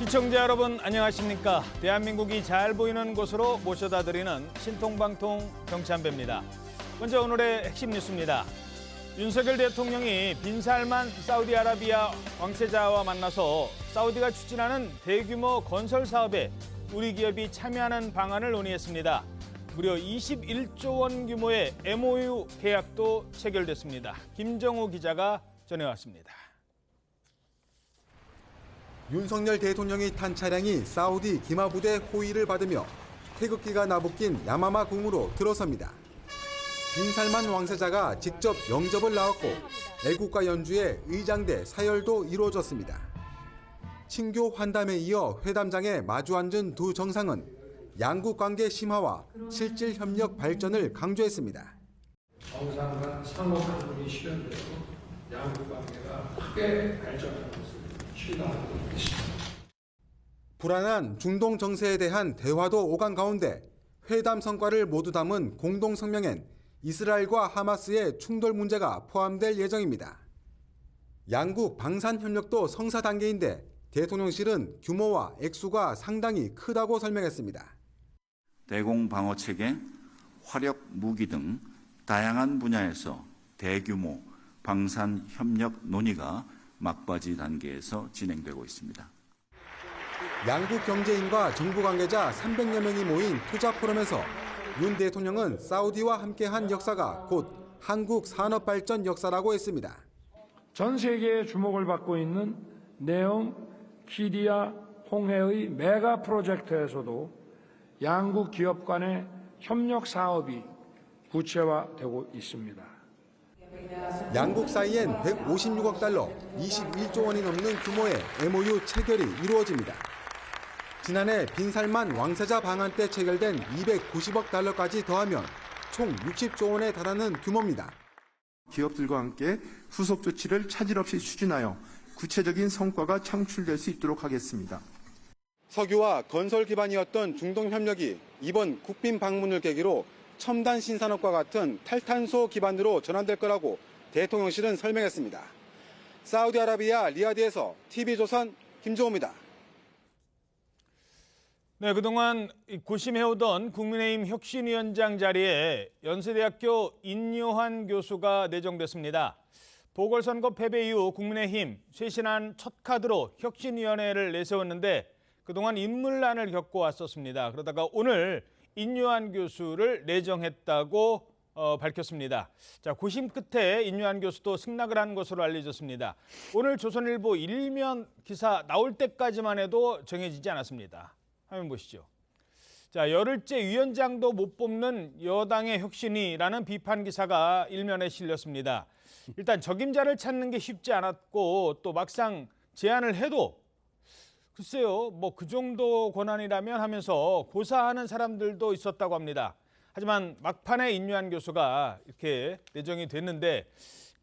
시청자 여러분 안녕하십니까? 대한민국이 잘 보이는 곳으로 모셔다 드리는 신통방통 정치한배입니다. 먼저 오늘의 핵심 뉴스입니다. 윤석열 대통령이 빈살만 사우디아라비아 왕세자와 만나서 사우디가 추진하는 대규모 건설 사업에 우리 기업이 참여하는 방안을 논의했습니다. 무려 21조 원 규모의 MOU 계약도 체결됐습니다. 김정우 기자가 전해왔습니다. 윤석열 대통령이 탄 차량이 사우디 기마부대 호의를 받으며 태극기가 나부낀 야마마 궁으로 들어섭니다. 빈살만 왕세자가 직접 영접을 나왔고 애국가 연주에 의장대 사열도 이루어졌습니다. 친교 환담에 이어 회담장에 마주 앉은 두 정상은 양국 관계 심화와 실질 협력 발전을 강조했습니다. 정상 간 상호 협력이 실현되고 양국 관계가 크게 발전하는 것을 실감하고 있습니다. 불안한 중동 정세에 대한 대화도 오간 가운데 회담 성과를 모두 담은 공동 성명엔 이스라엘과 하마스의 충돌 문제가 포함될 예정입니다. 양국 방산 협력도 성사 단계인데 대통령실은 규모와 액수가 상당히 크다고 설명했습니다. 대공 방어 체계, 화력 무기 등 다양한 분야에서 대규모 방산 협력 논의가 막바지 단계에서 진행되고 있습니다. 양국 경제인과 정부 관계자 300여 명이 모인 투자 포럼에서 윤 대통령은 사우디와 함께한 역사가 곧 한국 산업 발전 역사라고 했습니다. 전 세계의 주목을 받고 있는 네옴, 키디아, 홍해의 메가 프로젝트에서도 양국 기업 간의 협력 사업이 구체화되고 있습니다. 양국 사이엔 156억 달러, 21조 원이 넘는 규모의 MOU 체결이 이루어집니다. 지난해 빈살만 왕세자 방한 때 체결된 290억 달러까지 더하면 총 60조 원에 달하는 규모입니다. 기업들과 함께 후속 조치를 차질 없이 추진하여 구체적인 성과가 창출될 수 있도록 하겠습니다. 석유와 건설 기반이었던 중동 협력이 이번 국빈 방문을 계기로 첨단 신산업과 같은 탈탄소 기반으로 전환될 거라고 대통령실은 설명했습니다. 사우디아라비아 리야드에서 TV조선 김종호입니다. 네, 그동안 고심해오던 국민의힘 혁신위원장 자리에 연세대학교 인요한 교수가 내정됐습니다. 보궐선거 패배 이후 국민의힘 쇄신한 첫 카드로 혁신위원회를 내세웠는데 그동안 인물난을 겪고 왔었습니다. 그러다가 오늘 인요한 교수를 내정했다고 밝혔습니다. 자, 고심 끝에 인요한 교수도 승낙을 한 것으로 알려졌습니다. 오늘 조선일보 일면 기사 나올 때까지만 해도 정해지지 않았습니다. 화면 보시죠. 자, 열흘째 위원장도 못 뽑는 여당의 혁신이라는 비판 기사가 일면에 실렸습니다. 일단 적임자를 찾는 게 쉽지 않았고 또 막상 제안을 해도 글쎄요, 뭐 그 정도 권한이라면 하면서 고사하는 사람들도 있었다고 합니다. 하지만 막판에 인요한 교수가 이렇게 내정이 됐는데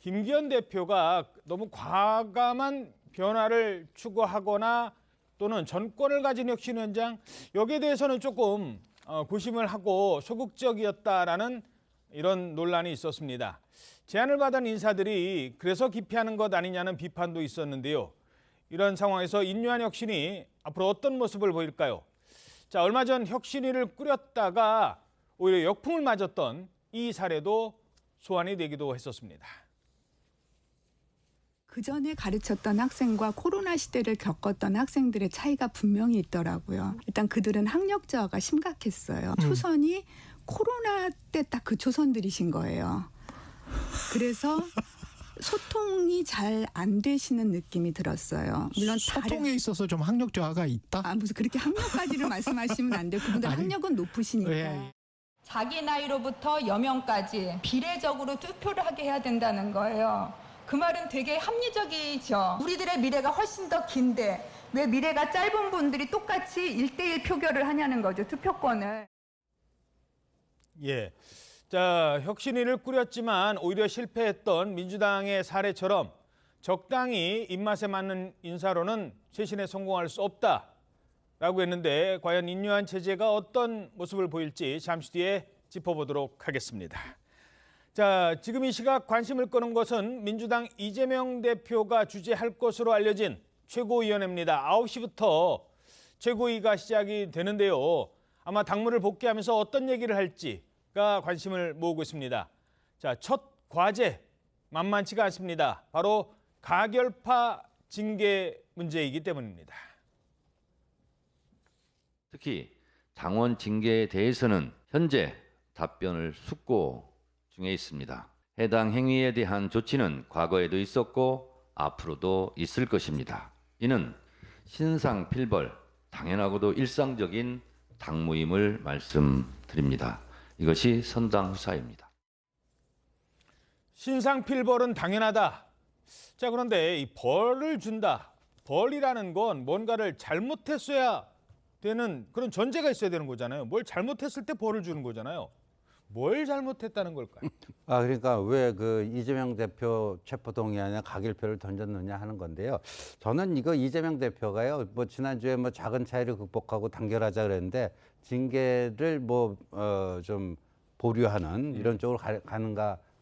김기현 대표가 너무 과감한 변화를 추구하거나 또는 전권을 가진 혁신위원장 여기에 대해서는 조금 고심을 하고 소극적이었다라는 이런 논란이 있었습니다. 제안을 받은 인사들이 그래서 기피하는 것 아니냐는 비판도 있었는데요. 이런 상황에서 인요한 혁신이 앞으로 어떤 모습을 보일까요? 자, 얼마 전 혁신위를 꾸렸다가 오히려 역풍을 맞았던 이 사례도 소환이 되기도 했었습니다. 그 전에 가르쳤던 학생과 코로나 시대를 겪었던 학생들의 차이가 분명히 있더라고요. 일단 그들은 학력 저하가 심각했어요. 초선이 코로나 때 딱 그 초선들이신 거예요. 그래서 소통이 잘 안 되시는 느낌이 들었어요. 물론 소통에 있어서 좀 학력 저하가 있다? 무슨 그렇게 학력까지를 말씀하시면 안 돼요. 그분들 학력은 높으시니까. 예. 자기 나이로부터 여명까지 비례적으로 투표를 하게 해야 된다는 거예요. 그 말은 되게 합리적이죠. 우리들의 미래가 훨씬 더 긴데 왜 미래가 짧은 분들이 똑같이 1대1 표결을 하냐는 거죠. 투표권을. 예. 자, 혁신위를 꾸렸지만 오히려 실패했던 민주당의 사례처럼 적당히 입맛에 맞는 인사로는 쇄신에 성공할 수 없다라고 했는데 과연 인요한 체제가 어떤 모습을 보일지 잠시 뒤에 짚어보도록 하겠습니다. 자, 지금 이 시각 관심을 끄는 것은 민주당 이재명 대표가 주재할 것으로 알려진 최고위원회입니다. 9시부터 최고위가 시작이 되는데요. 아마 당무를 복귀하면서 어떤 얘기를 할지가 관심을 모으고 있습니다. 자, 첫 과제 만만치가 않습니다. 바로 가결파 징계 문제이기 때문입니다. 특히 당원 징계에 대해서는 현재 답변을 숙고 중에 있습니다. 해당 행위에 대한 조치는 과거에도 있었고 앞으로도 있을 것입니다. 이는 신상필벌, 당연하고도 일상적인 당무임을 말씀드립니다. 이것이 선당후사입니다. 신상필벌은 당연하다. 자, 그런데 이 벌을 준다. 벌이라는 건 뭔가를 잘못했어야 되는 그런 전제가 있어야 되는 거잖아요. 뭘 잘못했을 때 벌을 주는 거잖아요. 뭘 잘못했다는 걸까요? 그러니까 왜 그 이재명 대표 체포동의안에 가결표를 던졌느냐 하는 건데요. 저는 이거 이재명 대표가요, 뭐 지난주에 뭐 작은 차이를 극복하고 단결하자 그랬는데 징계를 좀 보류하는 이런 쪽으로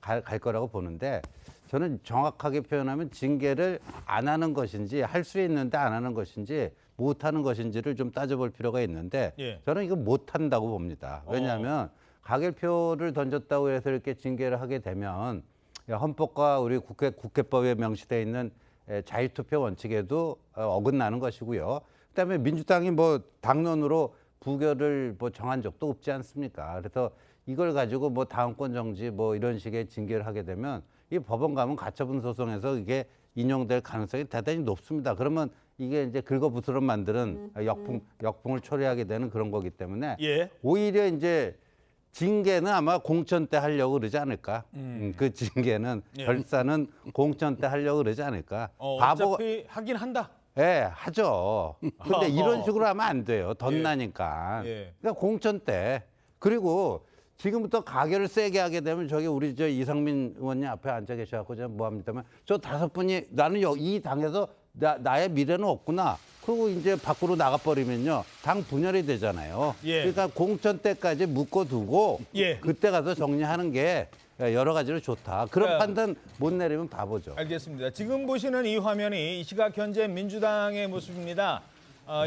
갈 거라고 보는데, 저는 정확하게 표현하면 징계를 안 하는 것인지 할 수 있는데 안 하는 것인지 못 하는 것인지를 좀 따져볼 필요가 있는데, 예. 저는 이거 못 한다고 봅니다. 왜냐하면 가결표를 던졌다고 해서 이렇게 징계를 하게 되면 헌법과 우리 국회법에 명시되어 있는 자유투표 원칙에도 어긋나는 것이고요. 그다음에 민주당이 뭐 당론으로 부결을 뭐 정한 적도 없지 않습니까? 그래서 이걸 가지고 뭐 다음권 정지 뭐 이런 식의 징계를 하게 되면 이 법원 가면 가처분 소송에서 이게 인용될 가능성이 대단히 높습니다. 그러면 이게 이제 긁어부스럼 만드는 역풍을 초래하게 되는 그런 거기 때문에 예. 오히려 이제 징계는 아마 공천 때 하려고 그러지 않을까? 그 징계는 예. 결사는 공천 때 하려고 그러지 않을까? 어차피 하긴 한다. 예, 하죠. 근데 이런 식으로 하면 안 돼요. 덧나니까. 예. 그러니까 공천 때. 그리고 지금부터 가결을 세게 하게 되면 저기 우리 저 이상민 의원님 앞에 앉아 계셔갖고 제가 뭐 합니다만 저 5분이 나는 이 당에서 나의 미래는 없구나. 그리고 이제 밖으로 나가버리면요. 당 분열이 되잖아요. 예. 그러니까 공천 때까지 묶어두고 예. 그때 가서 정리하는 게 여러 가지로 좋다. 그런 판단 못 내리면 바보죠. 알겠습니다. 지금 보시는 이 화면이 이 시각 현재 민주당의 모습입니다.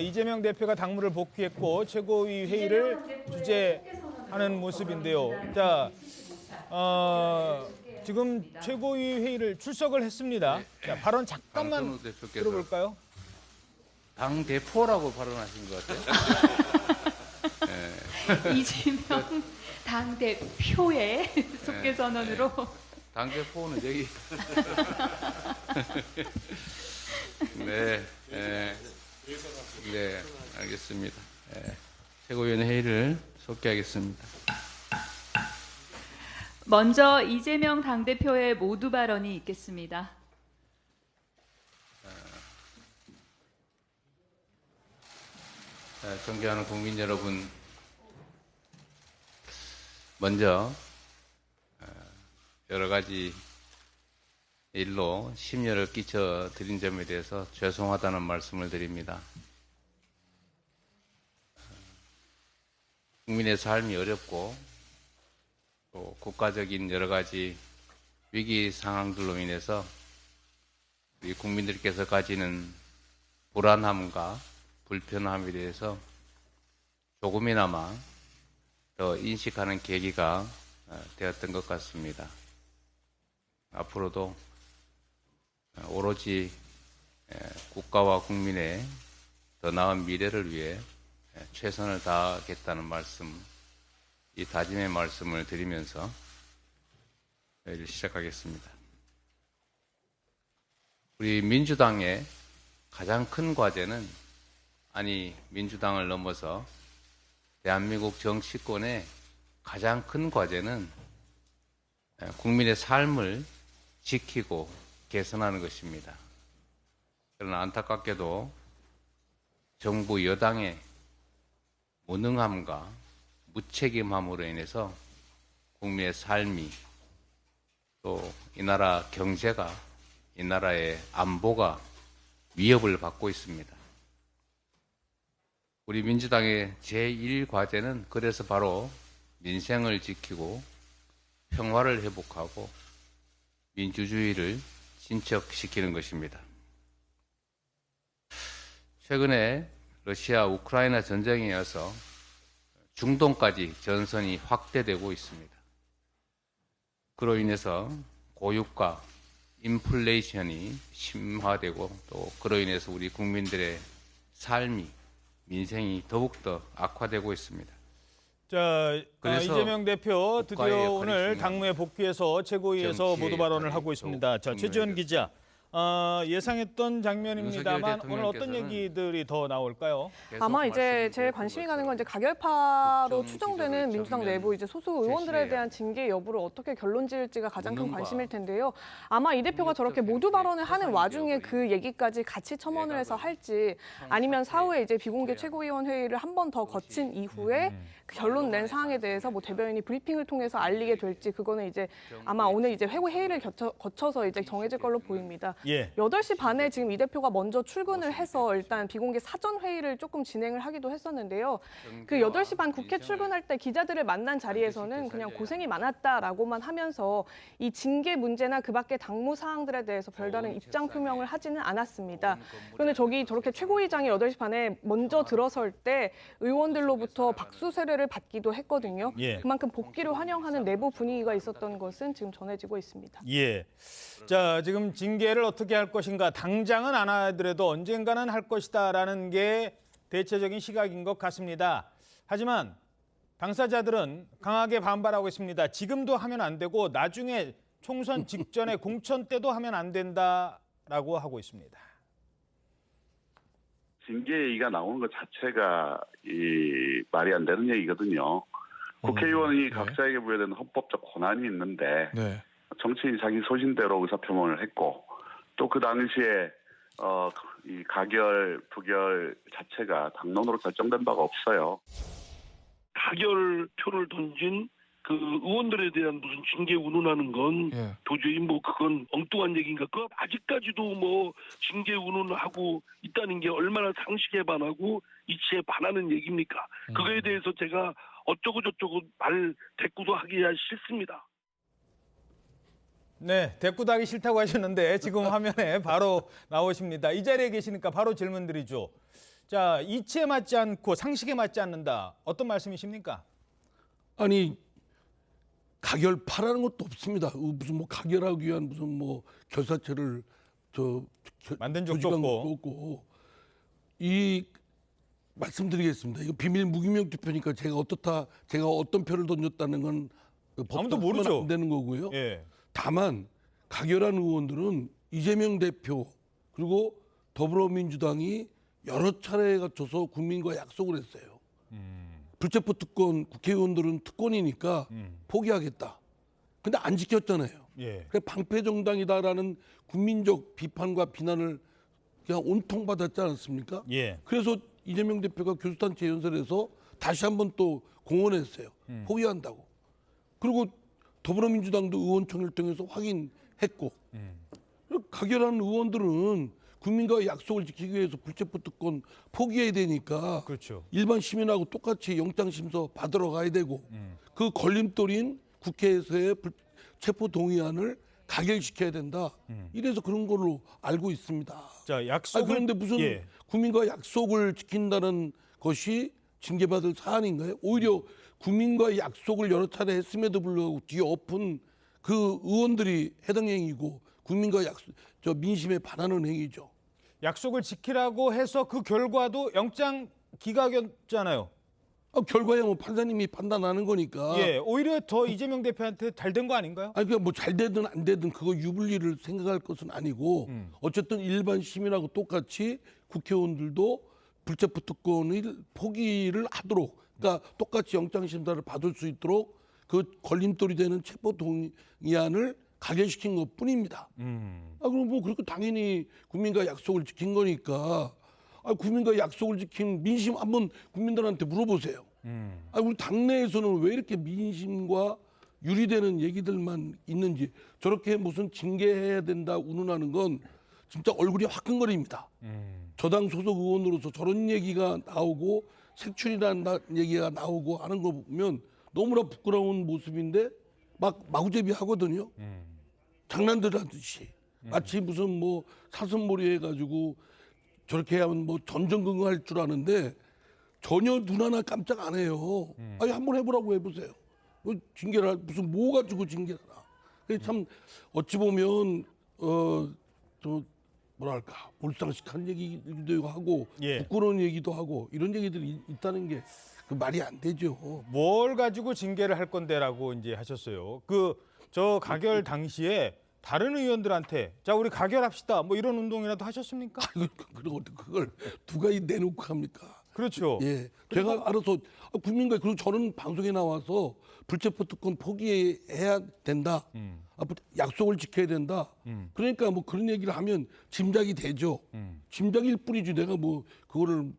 이재명 대표가 당무를 복귀했고 최고위 회의를 주재하는 모습인데요. 자, 지금 최고위 회의를 출석을 했습니다. 자, 발언 잠깐만 들어볼까요? 당 대표라고 발언하신 것 같아요. 이재명 당 대표의 속개 선언으로. 당 대표는 여기. 네, 알겠습니다. 최고위원회 회의를 속개하겠습니다. 먼저 이재명 당 대표의 모두 발언이 있겠습니다. 존경하는 국민 여러분, 먼저 여러 가지 일로 심려를 끼쳐 드린 점에 대해서 죄송하다는 말씀을 드립니다. 국민의 삶이 어렵고 또 국가적인 여러 가지 위기 상황들로 인해서 우리 국민들께서 가지는 불안함과 불편함에 대해서 조금이나마 더 인식하는 계기가 되었던 것 같습니다. 앞으로도 오로지 국가와 국민의 더 나은 미래를 위해 최선을 다하겠다는 말씀, 이 다짐의 말씀을 드리면서 회의를 시작하겠습니다. 우리 민주당의 가장 큰 과제는, 아니 민주당을 넘어서 대한민국 정치권의 가장 큰 과제는 국민의 삶을 지키고 개선하는 것입니다. 그러나 안타깝게도 정부 여당의 무능함과 무책임함으로 인해서 국민의 삶이, 또 이 나라 경제가, 이 나라의 안보가 위협을 받고 있습니다. 우리 민주당의 제1과제는 그래서 바로 민생을 지키고 평화를 회복하고 민주주의를 진척시키는 것입니다. 최근에 러시아 우크라이나 전쟁에 이어서 중동까지 전선이 확대되고 있습니다. 그로 인해서 고유가, 인플레이션이 심화되고 또 그로 인해서 우리 국민들의 삶이, 민생이 더욱더 악화되고 있습니다. 자, 그래서 이재명 대표 국가의 드디어 역할이 오늘 중요합니다. 당무에 복귀해서 최고위에서 정치의 모두 발언을 역할이 하고 있습니다. 자, 더욱 최지원 중요해졌습니다. 기자, 예상했던 장면입니다만 윤석열 오늘 어떤 대통령께서는 얘기들이 더 나올까요? 아마 이제 제일 말씀드렸던 관심이 가는 건 이제 것처럼 가결파로 국정 추정되는 기조를 민주당 정면 내부 이제 소수 의원들에 제시해야 대한 징계 여부를 어떻게 결론 지을지가 가장 큰 무능과 관심일 텐데요. 아마 이 대표가 저렇게 모두 발언을 하는 와중에 그 얘기까지 같이 첨언을 해서 할지 아니면 사후에 이제 비공개 최고위원 회의를 한 번 더 거친 이후에 그 결론 낸 사항에 대해서 뭐 대변인이 브리핑을 통해서 알리게 될지 그거는 이제 아마 오늘 이제 회의를 거쳐서 이제 정해질 걸로 보입니다. 예. 8시 반에 지금 이 대표가 먼저 출근을 해서 일단 비공개 사전 회의를 조금 진행을 하기도 했었는데요. 그 8시 반 국회 출근할 때 기자들을 만난 자리에서는 그냥 고생이 많았다라고만 하면서 이 징계 문제나 그 밖의 당무 사항들에 대해서 별다른 입장 표명을 하지는 않았습니다. 그런데 저렇게 최고위장이 8시 반에 먼저 들어설 때 의원들로부터 박수 세례를 받기도 했거든요. 예. 그만큼 복귀를 환영하는 내부 분위기가 있었던 것은 지금 전해지고 있습니다. 예. 자, 지금 징계를 어떻게 할 것인가, 당장은 안 하더라도 언젠가는 할 것이다라는 게 대체적인 시각인 것 같습니다. 하지만 당사자들은 강하게 반발하고 있습니다. 지금도 하면 안 되고 나중에 총선 직전에 공천 때도 하면 안 된다라고 하고 있습니다. 징계 얘기가 나오는 것 자체가 말이 안 되는 얘기거든요. 국회의원이 각자에게 부여되는 헌법적 권한이 있는데 정치인이 자기 소신대로 의사표명을 했고 또 그 당시에 이 가결, 부결 자체가 당론으로 결정된 바가 없어요. 가결표를 던진 그 의원들에 대한 무슨 징계 운운하는 건 도저히 뭐 그건 엉뚱한 얘기인가. 그 아직까지도 뭐 징계 운운하고 있다는 게 얼마나 상식에 반하고 이치에 반하는 얘기입니까? 그거에 대해서 제가 어쩌고 저쩌고 말 대꾸도 하기야 싫습니다. 네, 대꾸도 하기 싫다고 하셨는데 지금 화면에 바로 나오십니다. 이 자리에 계시니까 바로 질문 드리죠. 자, 이치에 맞지 않고 상식에 맞지 않는다. 어떤 말씀이십니까? 아니 가결파라는 것도 없습니다. 무슨 뭐 가결하기 위한 무슨 뭐 결사체를 만든 적도 조직한 없고. 것도 없고. 이 말씀드리겠습니다. 이거 비밀 무기명 투표니까 제가 어떤 표를 던졌다는 건 아무도 법상 모르죠. 안 되는 거고요. 예. 다만 가결한 의원들은 이재명 대표 그리고 더불어민주당이 여러 차례에 거쳐서 국민과 약속을 했어요. 불체포 특권, 국회의원들은 특권이니까 포기하겠다. 근데 안 지켰잖아요. 예. 그래 방패 정당이다라는 국민적 비판과 비난을 그냥 온통 받았지 않았습니까? 예. 그래서 이재명 대표가 교수단체 연설에서 다시 한번 또 공언했어요. 포기한다고. 그리고 더불어민주당도 의원총회를 통해서 확인했고 가결한 의원들은 국민과의 약속을 지키기 위해서 불체포 특권 포기해야 되니까 그렇죠. 일반 시민하고 똑같이 영장심서 받으러 가야 되고 그 걸림돌인 국회에서의 체포 동의안을 가결시켜야 된다. 이래서 그런 걸로 알고 있습니다. 자, 약속을 그런데 무슨 국민과 약속을 지킨다는 것이 징계받을 사안인가요? 오히려 국민과의 약속을 여러 차례 했음에도 불구하고 뒤에 엎은 그 의원들이 해당 행위고 국민과 민심에 반하는 행위죠. 약속을 지키라고 해서 그 결과도 영장 기각이었잖아요. 결과야 뭐 판사님이 판단하는 거니까. 예, 오히려 더 이재명 대표한테 잘 된 거 아닌가요? 아니 그러니까 뭐 잘 되든 안 되든 그거 유불리를 생각할 것은 아니고 어쨌든 일반 시민하고 똑같이 국회의원들도 불체포 특권을 포기를 하도록 그러니까 똑같이 영장 심사를 받을 수 있도록 그 걸림돌이 되는 체포 동의안을 가결시킨 것뿐입니다. 그럼 뭐 그렇게 당연히 국민과 약속을 지킨 거니까 국민과 약속을 지킨 민심 한번 국민들한테 물어보세요. 우리 당내에서는 왜 이렇게 민심과 유리되는 얘기들만 있는지 저렇게 무슨 징계해야 된다 운운하는 건 진짜 얼굴이 화끈거립니다. 저당 소속 의원으로서 저런 얘기가 나오고 색출이라는 얘기가 나오고 하는 거 보면 너무나 부끄러운 모습인데 마구제비 하거든요. 장난들 하듯이 마치 무슨 뭐 사슴몰이 해가지고 저렇게 하면 뭐 전전긍긍할 줄 아는데 전혀 눈 하나 깜짝 안 해요. 아니 한번 해보라고 해보세요. 뭐 징계를 무슨 뭐 가지고 징계를 하나. 그게 참 어찌 보면 좀 뭐랄까 몰상식한 얘기도 하고 부끄러운 얘기도 하고 이런 얘기들이 있다는 게 그 말이 안 되죠. 뭘 가지고 징계를 할 건데라고 이제 하셨어요. 저 가결 당시에 다른 의원들한테 자 우리 가결합시다 뭐 이런 운동이라도 하셨습니까? 그걸 누가 내놓고 합니까? 그렇죠. 예, 제가 알아서 국민과 그리고 저는 방송에 나와서 불체포 특권 포기해야 된다. 약속을 지켜야 된다. 그러니까 뭐 그런 얘기를 하면 짐작이 되죠. 짐작일 뿐이지 내가 뭐 그걸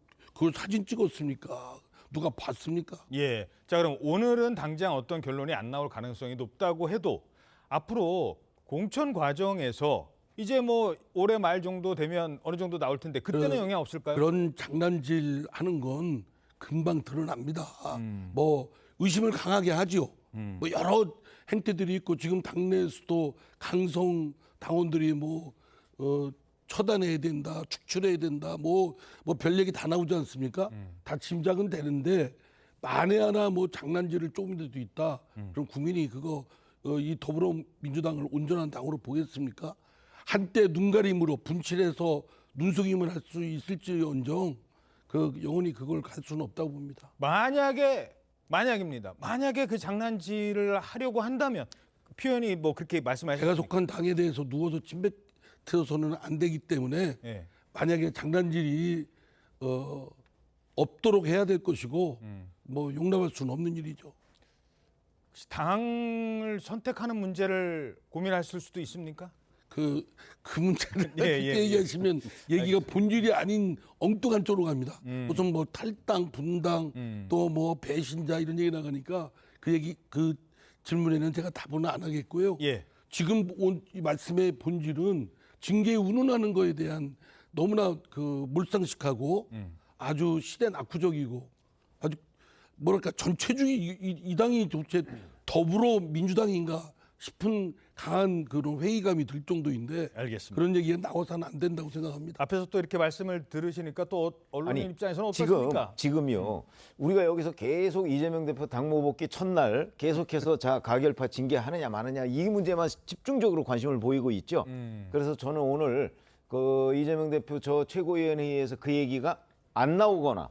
사진 찍었습니까? 누가 봤습니까? 예. 자 그럼 오늘은 당장 어떤 결론이 안 나올 가능성이 높다고 해도 앞으로 공천 과정에서 이제 뭐 올해 말 정도 되면 어느 정도 나올 텐데 그때는 영향 없을까요? 그런 장난질 하는 건 금방 드러납니다. 뭐 의심을 강하게 하죠. 뭐 여러 행태들이 있고 지금 당내에서도 강성 당원들이 처단해야 된다, 축출해야 된다, 뭐 별 얘기 다 나오지 않습니까? 다 짐작은 되는데 만에 하나 뭐 장난질을 조금이라도 있다. 그럼 국민이 이 더불어민주당을 온전한 당으로 보겠습니까? 한때 눈가림으로 분칠해서 눈속임을 할 수 있을지언정 영원히 그걸 갈 수는 없다고 봅니다. 만약입니다. 만약에 그 장난질을 하려고 한다면 표현이 뭐 그렇게 말씀하셨습니까? 제가 속한 당에 대해서 누워서 침뱉어서는 안 되기 때문에 만약에 장난질이 없도록 해야 될 것이고 뭐 용납할 수는 없는 일이죠. 당을 선택하는 문제를 고민하실 수도 있습니까? 그 문제를 얘기하시면 얘기가 본질이 아닌 엉뚱한 쪽으로 갑니다. 무슨 뭐 탈당, 분당, 또 뭐 배신자 이런 얘기 나가니까 그 질문에는 제가 답은 안 하겠고요. 지금 이 말씀의 본질은 징계에 운운하는 거에 대한 너무나 몰상식하고 아주 시대 낙후적이고 아주 뭐랄까 전체주의 이 당이 도대체 더불어민주당인가 싶은 강한 그런 회의감이 들 정도인데 알겠습니다. 그런 얘기가 나와서는 안 된다고 생각합니다. 앞에서 또 이렇게 말씀을 들으시니까 또 언론인 입장에서는 어떻습니까? 지금요. 우리가 여기서 계속 이재명 대표 당무 복귀 첫날 계속해서 가결파 징계하느냐 마느냐 이 문제만 집중적으로 관심을 보이고 있죠. 그래서 저는 오늘 이재명 대표 최고위원회의에서 그 얘기가 안 나오거나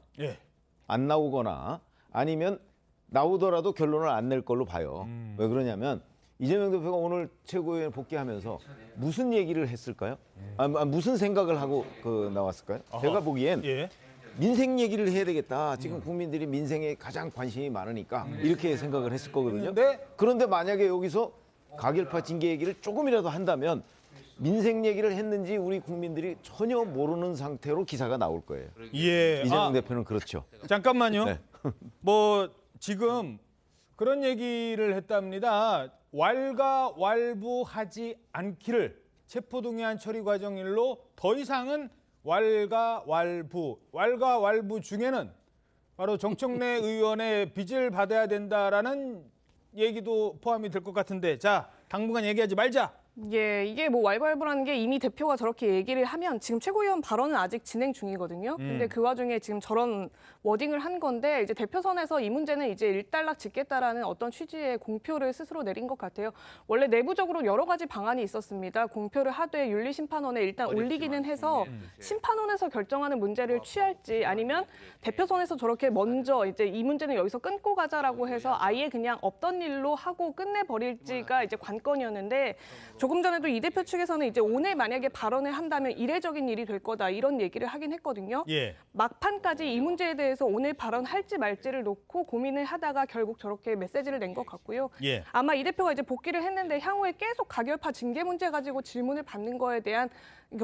아니면 나오더라도 결론을 안 낼 걸로 봐요. 왜 그러냐면 이재명 대표가 오늘 최고위원 복귀하면서 무슨 얘기를 했을까요? 무슨 생각을 하고 나왔을까요? 제가 보기엔 민생 얘기를 해야 되겠다. 지금 국민들이 민생에 가장 관심이 많으니까 이렇게 생각을 했을 거거든요. 그런데 만약에 여기서 가결파 징계 얘기를 조금이라도 한다면 민생 얘기를 했는지 우리 국민들이 전혀 모르는 상태로 기사가 나올 거예요. 이재명 대표는 그렇죠. 잠깐만요. 뭐 지금 그런 얘기를 했답니다. 왈가왈부하지 않기를 체포동의안 처리 과정 일로 더 이상은 왈가왈부 중에는 바로 정청래 의원의 빚을 받아야 된다라는 얘기도 포함이 될 것 같은데 자 당분간 얘기하지 말자. 예, 이게 뭐 왈가왈부라는 게 이미 대표가 저렇게 얘기를 하면 지금 최고위원 발언은 아직 진행 중이거든요. 근데 그 와중에 지금 저런 워딩을 한 건데 이제 대표선에서 이 문제는 이제 일단락 짓겠다라는 어떤 취지의 공표를 스스로 내린 것 같아요. 원래 내부적으로 여러 가지 방안이 있었습니다. 공표를 하되 윤리심판원에 일단 올리기는 해서 심판원에서 결정하는 문제를 취할지 아니면 대표선에서 저렇게 먼저 이제 이 문제는 여기서 끊고 가자라고 해서 아예 그냥 없던 일로 하고 끝내버릴지가 이제 관건이었는데 조금 전에도 이 대표 측에서는 이제 오늘 만약에 발언을 한다면 이례적인 일이 될 거다 이런 얘기를 하긴 했거든요. 막판까지 이 문제에 대해서 오늘 발언할지 말지를 놓고 고민을 하다가 결국 저렇게 메시지를 낸 것 같고요. 아마 이 대표가 이제 복귀를 했는데 향후에 계속 가결파 징계 문제 가지고 질문을 받는 거에 대한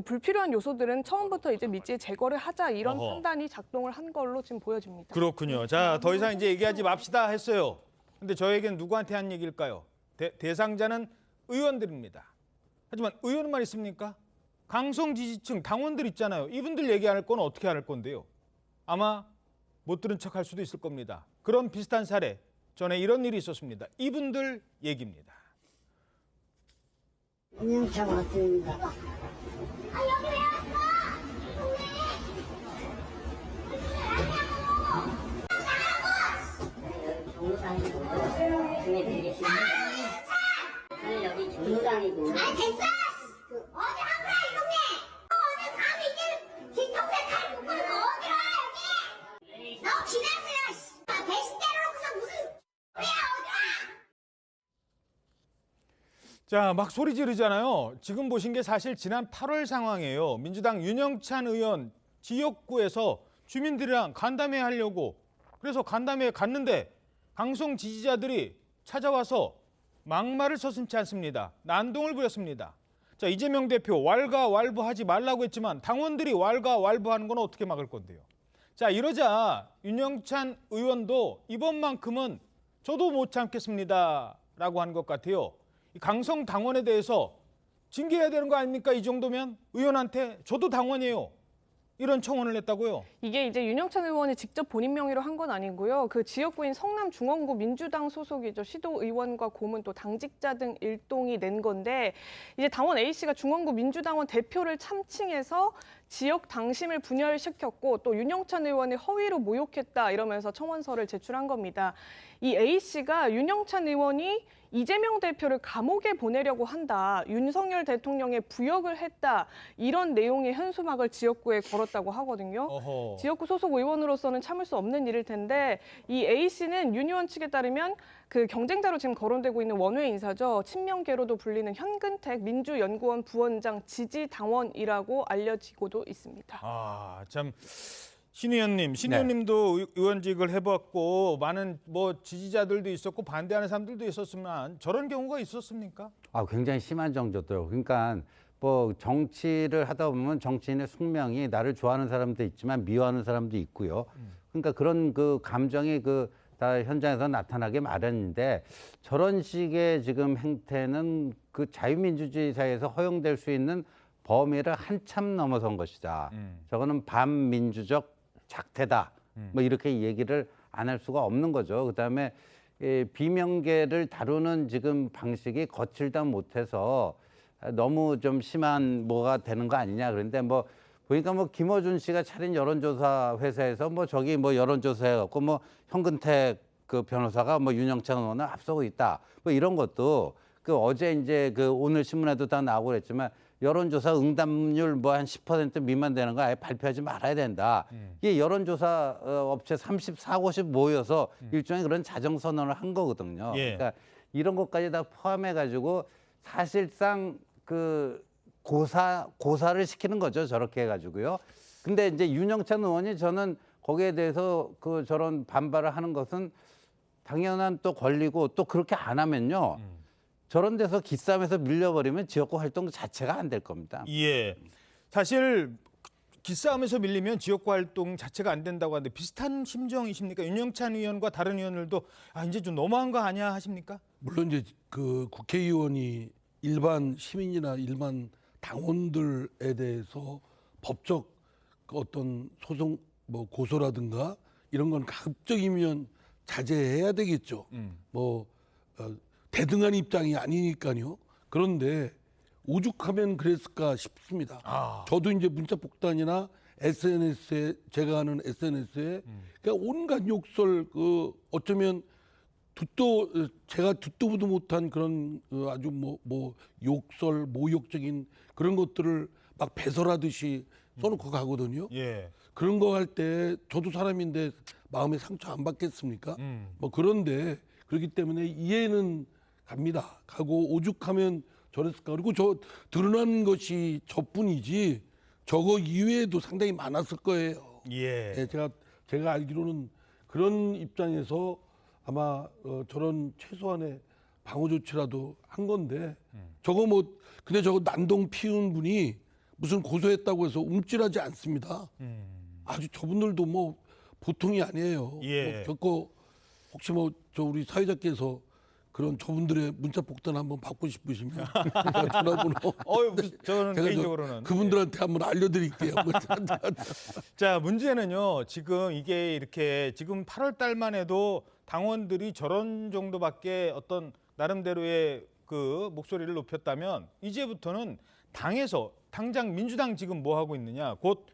불필요한 요소들은 처음부터 이제 미지에 제거를 하자 이런 판단이 작동을 한 걸로 지금 보여집니다. 그렇군요. 자, 더 이상 이제 얘기하지 맙시다 했어요. 근데 저에겐 누구한테 한 얘기일까요? 대상자는 의원들입니다. 하지만 의원만 있습니까? 강성 지지층 당원들 있잖아요. 이분들 얘기할 건 어떻게 할 건데요? 아마 못 들은 척할 수도 있을 겁니다. 그런 비슷한 사례 전에 이런 일이 있었습니다. 이분들 얘기입니다. 인천 왔습니다. 자, 막 소리 지르잖아요. 지금 보신 게 사실 지난 8월 상황이에요. 민주당 윤영찬 의원 지역구에서 주민들이랑 간담회 하려고 그래서 간담회에 갔는데 강성 지지자들이 찾아와서 막말을 서슴지 않습니다. 난동을 부렸습니다. 자, 이재명 대표 왈가왈부하지 말라고 했지만 당원들이 왈가왈부하는 건 어떻게 막을 건데요. 자, 이러자 윤영찬 의원도 이번만큼은 저도 못 참겠습니다 라고 한 것 같아요. 강성 당원에 대해서 징계해야 되는 거 아닙니까? 이 정도면 의원한테 저도 당원이에요. 이런 청원을 했다고요? 이게 이제 윤영찬 의원이 직접 본인 명의로 한 건 아니고요. 그 지역구인 성남 중원구 민주당 소속이죠. 시도의원과 고문 또 당직자 등 일동이 낸 건데 이제 당원 A씨가 중원구 민주당원 대표를 참칭해서 지역 당심을 분열시켰고 또 윤영찬 의원을 허위로 모욕했다 이러면서 청원서를 제출한 겁니다. 이 A씨가 윤영찬 의원이 이재명 대표를 감옥에 보내려고 한다. 윤석열 대통령의 부역을 했다. 이런 내용의 현수막을 지역구에 걸었다고 하거든요. 어허. 지역구 소속 의원으로서는 참을 수 없는 일일 텐데 이 A씨는 윤 의원 측에 따르면 그 경쟁자로 지금 거론되고 있는 원외 인사죠. 친명계로도 불리는 현근택 민주연구원 부원장 지지당원이라고 알려지고도 있습니다. 아, 참. 신 의원님도 의원직을 해봤고 많은 뭐 지지자들도 있었고 반대하는 사람들도 있었지만 저런 경우가 있었습니까? 굉장히 심한 정도더라고요. 그러니까 뭐 정치를 하다 보면 정치인의 숙명이 나를 좋아하는 사람도 있지만 미워하는 사람도 있고요. 그러니까 그런 그 감정이 다 현장에서 나타나게 마련인데 저런 식의 지금 행태는 그 자유민주주의 사회에서 허용될 수 있는 범위를 한참 넘어선 것이다. 저거는 반민주적 작태다. 뭐 이렇게 얘기를 안 할 수가 없는 거죠. 그다음에 비명계를 다루는 지금 방식이 거칠다 못해서 너무 좀 심한 뭐가 되는 거 아니냐. 그런데 뭐 보니까 뭐 김어준 씨가 차린 여론조사 회사에서 뭐 저기 뭐 여론조사해 갖고 뭐 현근택 그 변호사가 뭐 윤영찬 의원을 앞서고 있다. 뭐 이런 것도 그 어제 이제 그 오늘 신문에도 다 나오고 그랬지만 여론조사 응답률 뭐 한 10% 미만 되는 거 아예 발표하지 말아야 된다. 이게 여론조사 업체 34, 50 모여서 일종의 그런 자정선언을 한 거거든요. 예. 그러니까 이런 것까지 다 포함해가지고 사실상 그 고사를 시키는 거죠. 저렇게 해가지고요. 근데 이제 윤영찬 의원이 저는 거기에 대해서 그 저런 반발을 하는 것은 당연한 또 권리고 또 그렇게 안 하면요. 저런 데서 기싸움에서 밀려버리면 지역구 활동 자체가 안 될 겁니다. 예. 사실 기싸움에서 밀리면 지역구 활동 자체가 안 된다고 하는데 비슷한 심정이십니까? 윤영찬 의원과 다른 의원들도 이제 좀 너무한 거 아니야 하십니까? 물론 이제 그 국회의원이 일반 시민이나 일반 당원들에 대해서 법적 그 어떤 소송 뭐 고소라든가 이런 건 가급적이면 자제해야 되겠죠. 대등한 입장이 아니니까요. 그런데 오죽하면 그랬을까 싶습니다. 저도 이제 문자 폭탄이나 SNS에 제가 하는 SNS에 그러니까 온갖 욕설 그 어쩌면 제가 듣도 보도 못한 그런 아주 뭐 욕설 모욕적인 그런 것들을 막 배설하듯이 써놓고 가거든요. 예. 그런 거 할 때 저도 사람인데 마음에 상처 안 받겠습니까? 뭐 그런데 그렇기 때문에 이해는 갑니다. 가고 오죽하면 저랬을까. 그리고 저 드러난 것이 저뿐이지 저거 이외에도 상당히 많았을 거예요. 예. 예, 제가 알기로는 그런 입장에서 아마 저런 최소한의 방어 조치라도 한 건데 저거 근데 저거 난동 피운 분이 무슨 고소했다고 해서 움찔하지 않습니다. 아주 저분들도 뭐 보통이 아니에요. 예. 겪고 혹시 저 우리 사회자께서 그런 저분들의 문자 폭탄 한번 받고 싶으시면 전화번호 저는 제가 개인적으로는 그분들한테 한번 알려드릴게요. 자, 문제는요. 지금 이게 이렇게 지금 8월 달만 해도 당원들이 저런 정도밖에 어떤 나름대로의 그 목소리를 높였다면 이제부터는 당에서 당장 민주당 지금 뭐 하고 있느냐. 곧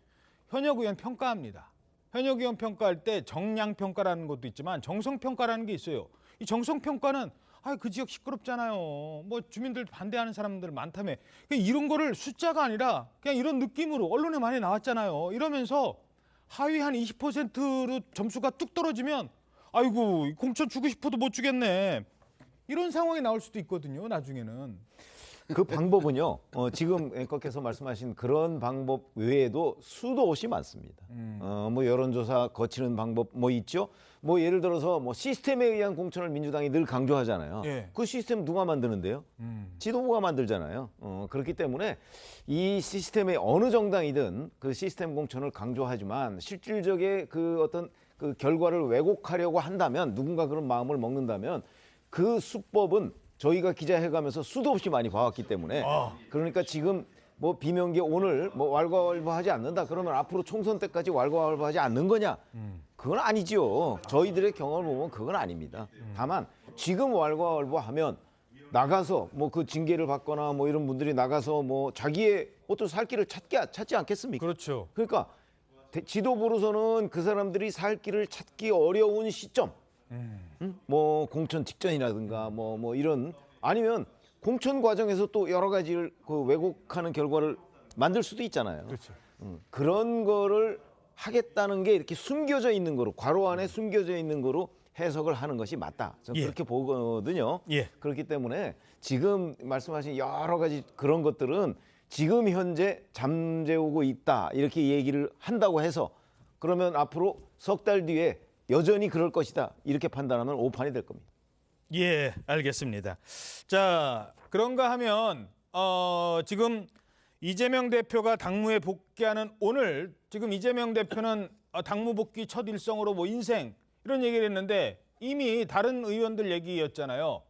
현역 의원 평가합니다. 현역 의원 평가할 때 정량 평가라는 것도 있지만 정성 평가라는 게 있어요. 이 정성 평가는 그 지역 시끄럽잖아요. 뭐 주민들 반대하는 사람들 많다며. 이런 거를 숫자가 아니라 그냥 이런 느낌으로 언론에 많이 나왔잖아요. 이러면서 하위 한 20%로 점수가 뚝 떨어지면 아이고 공천 주고 싶어도 못 주겠네. 이런 상황이 나올 수도 있거든요. 나중에는. 그 방법은요. 지금 앵커께서 말씀하신 그런 방법 외에도 수도 없이 많습니다. 뭐 여론조사 거치는 방법 뭐 있죠. 뭐 예를 들어서 뭐 시스템에 의한 공천을 민주당이 늘 강조하잖아요. 예. 그 시스템 누가 만드는데요? 지도부가 만들잖아요. 그렇기 때문에 이 시스템에 어느 정당이든 그 시스템 공천을 강조하지만 실질적인 그 어떤 그 결과를 왜곡하려고 한다면 누군가 그런 마음을 먹는다면 그 수법은 저희가 기자해가면서 수도 없이 많이 봐왔기 때문에 그러니까 지금 뭐 비명계 오늘 뭐 왈가왈부하지 않는다 그러면 앞으로 총선 때까지 왈가왈부하지 않는 거냐? 그건 아니죠. 저희들의 경험을 보면 그건 아닙니다. 다만 지금 왈가왈부하면 나가서 뭐 그 징계를 받거나 뭐 이런 분들이 나가서 뭐 자기의 어떤 살 길을 찾지 않겠습니까? 그렇죠. 그러니까 지도부로서는 그 사람들이 살 길을 찾기 어려운 시점. 뭐 공천 직전이라든가 뭐 이런 아니면 공천 과정에서 또 여러 가지를 그 왜곡하는 결과를 만들 수도 있잖아요. 그렇죠. 그런 거를 하겠다는 게 이렇게 숨겨져 있는 거로 괄호 안에 숨겨져 있는 거로 해석을 하는 것이 맞다. 저는 그렇게 보거든요. 그렇기 때문에 지금 말씀하신 여러 가지 그런 것들은 지금 현재 잠재우고 있다 이렇게 얘기를 한다고 해서 그러면 앞으로 석 달 뒤에 여전히 그럴 것이다 이렇게 판단하면 오판이 될 겁니다. 예, 알겠습니다. 자, 그런가 하면 지금 이재명 대표가 당무에 복귀하는 오늘 지금 이재명 대표는 당무 복귀 첫 일성으로 뭐 인생 이런 얘기를 했는데 이미 다른 의원들 얘기였잖아요.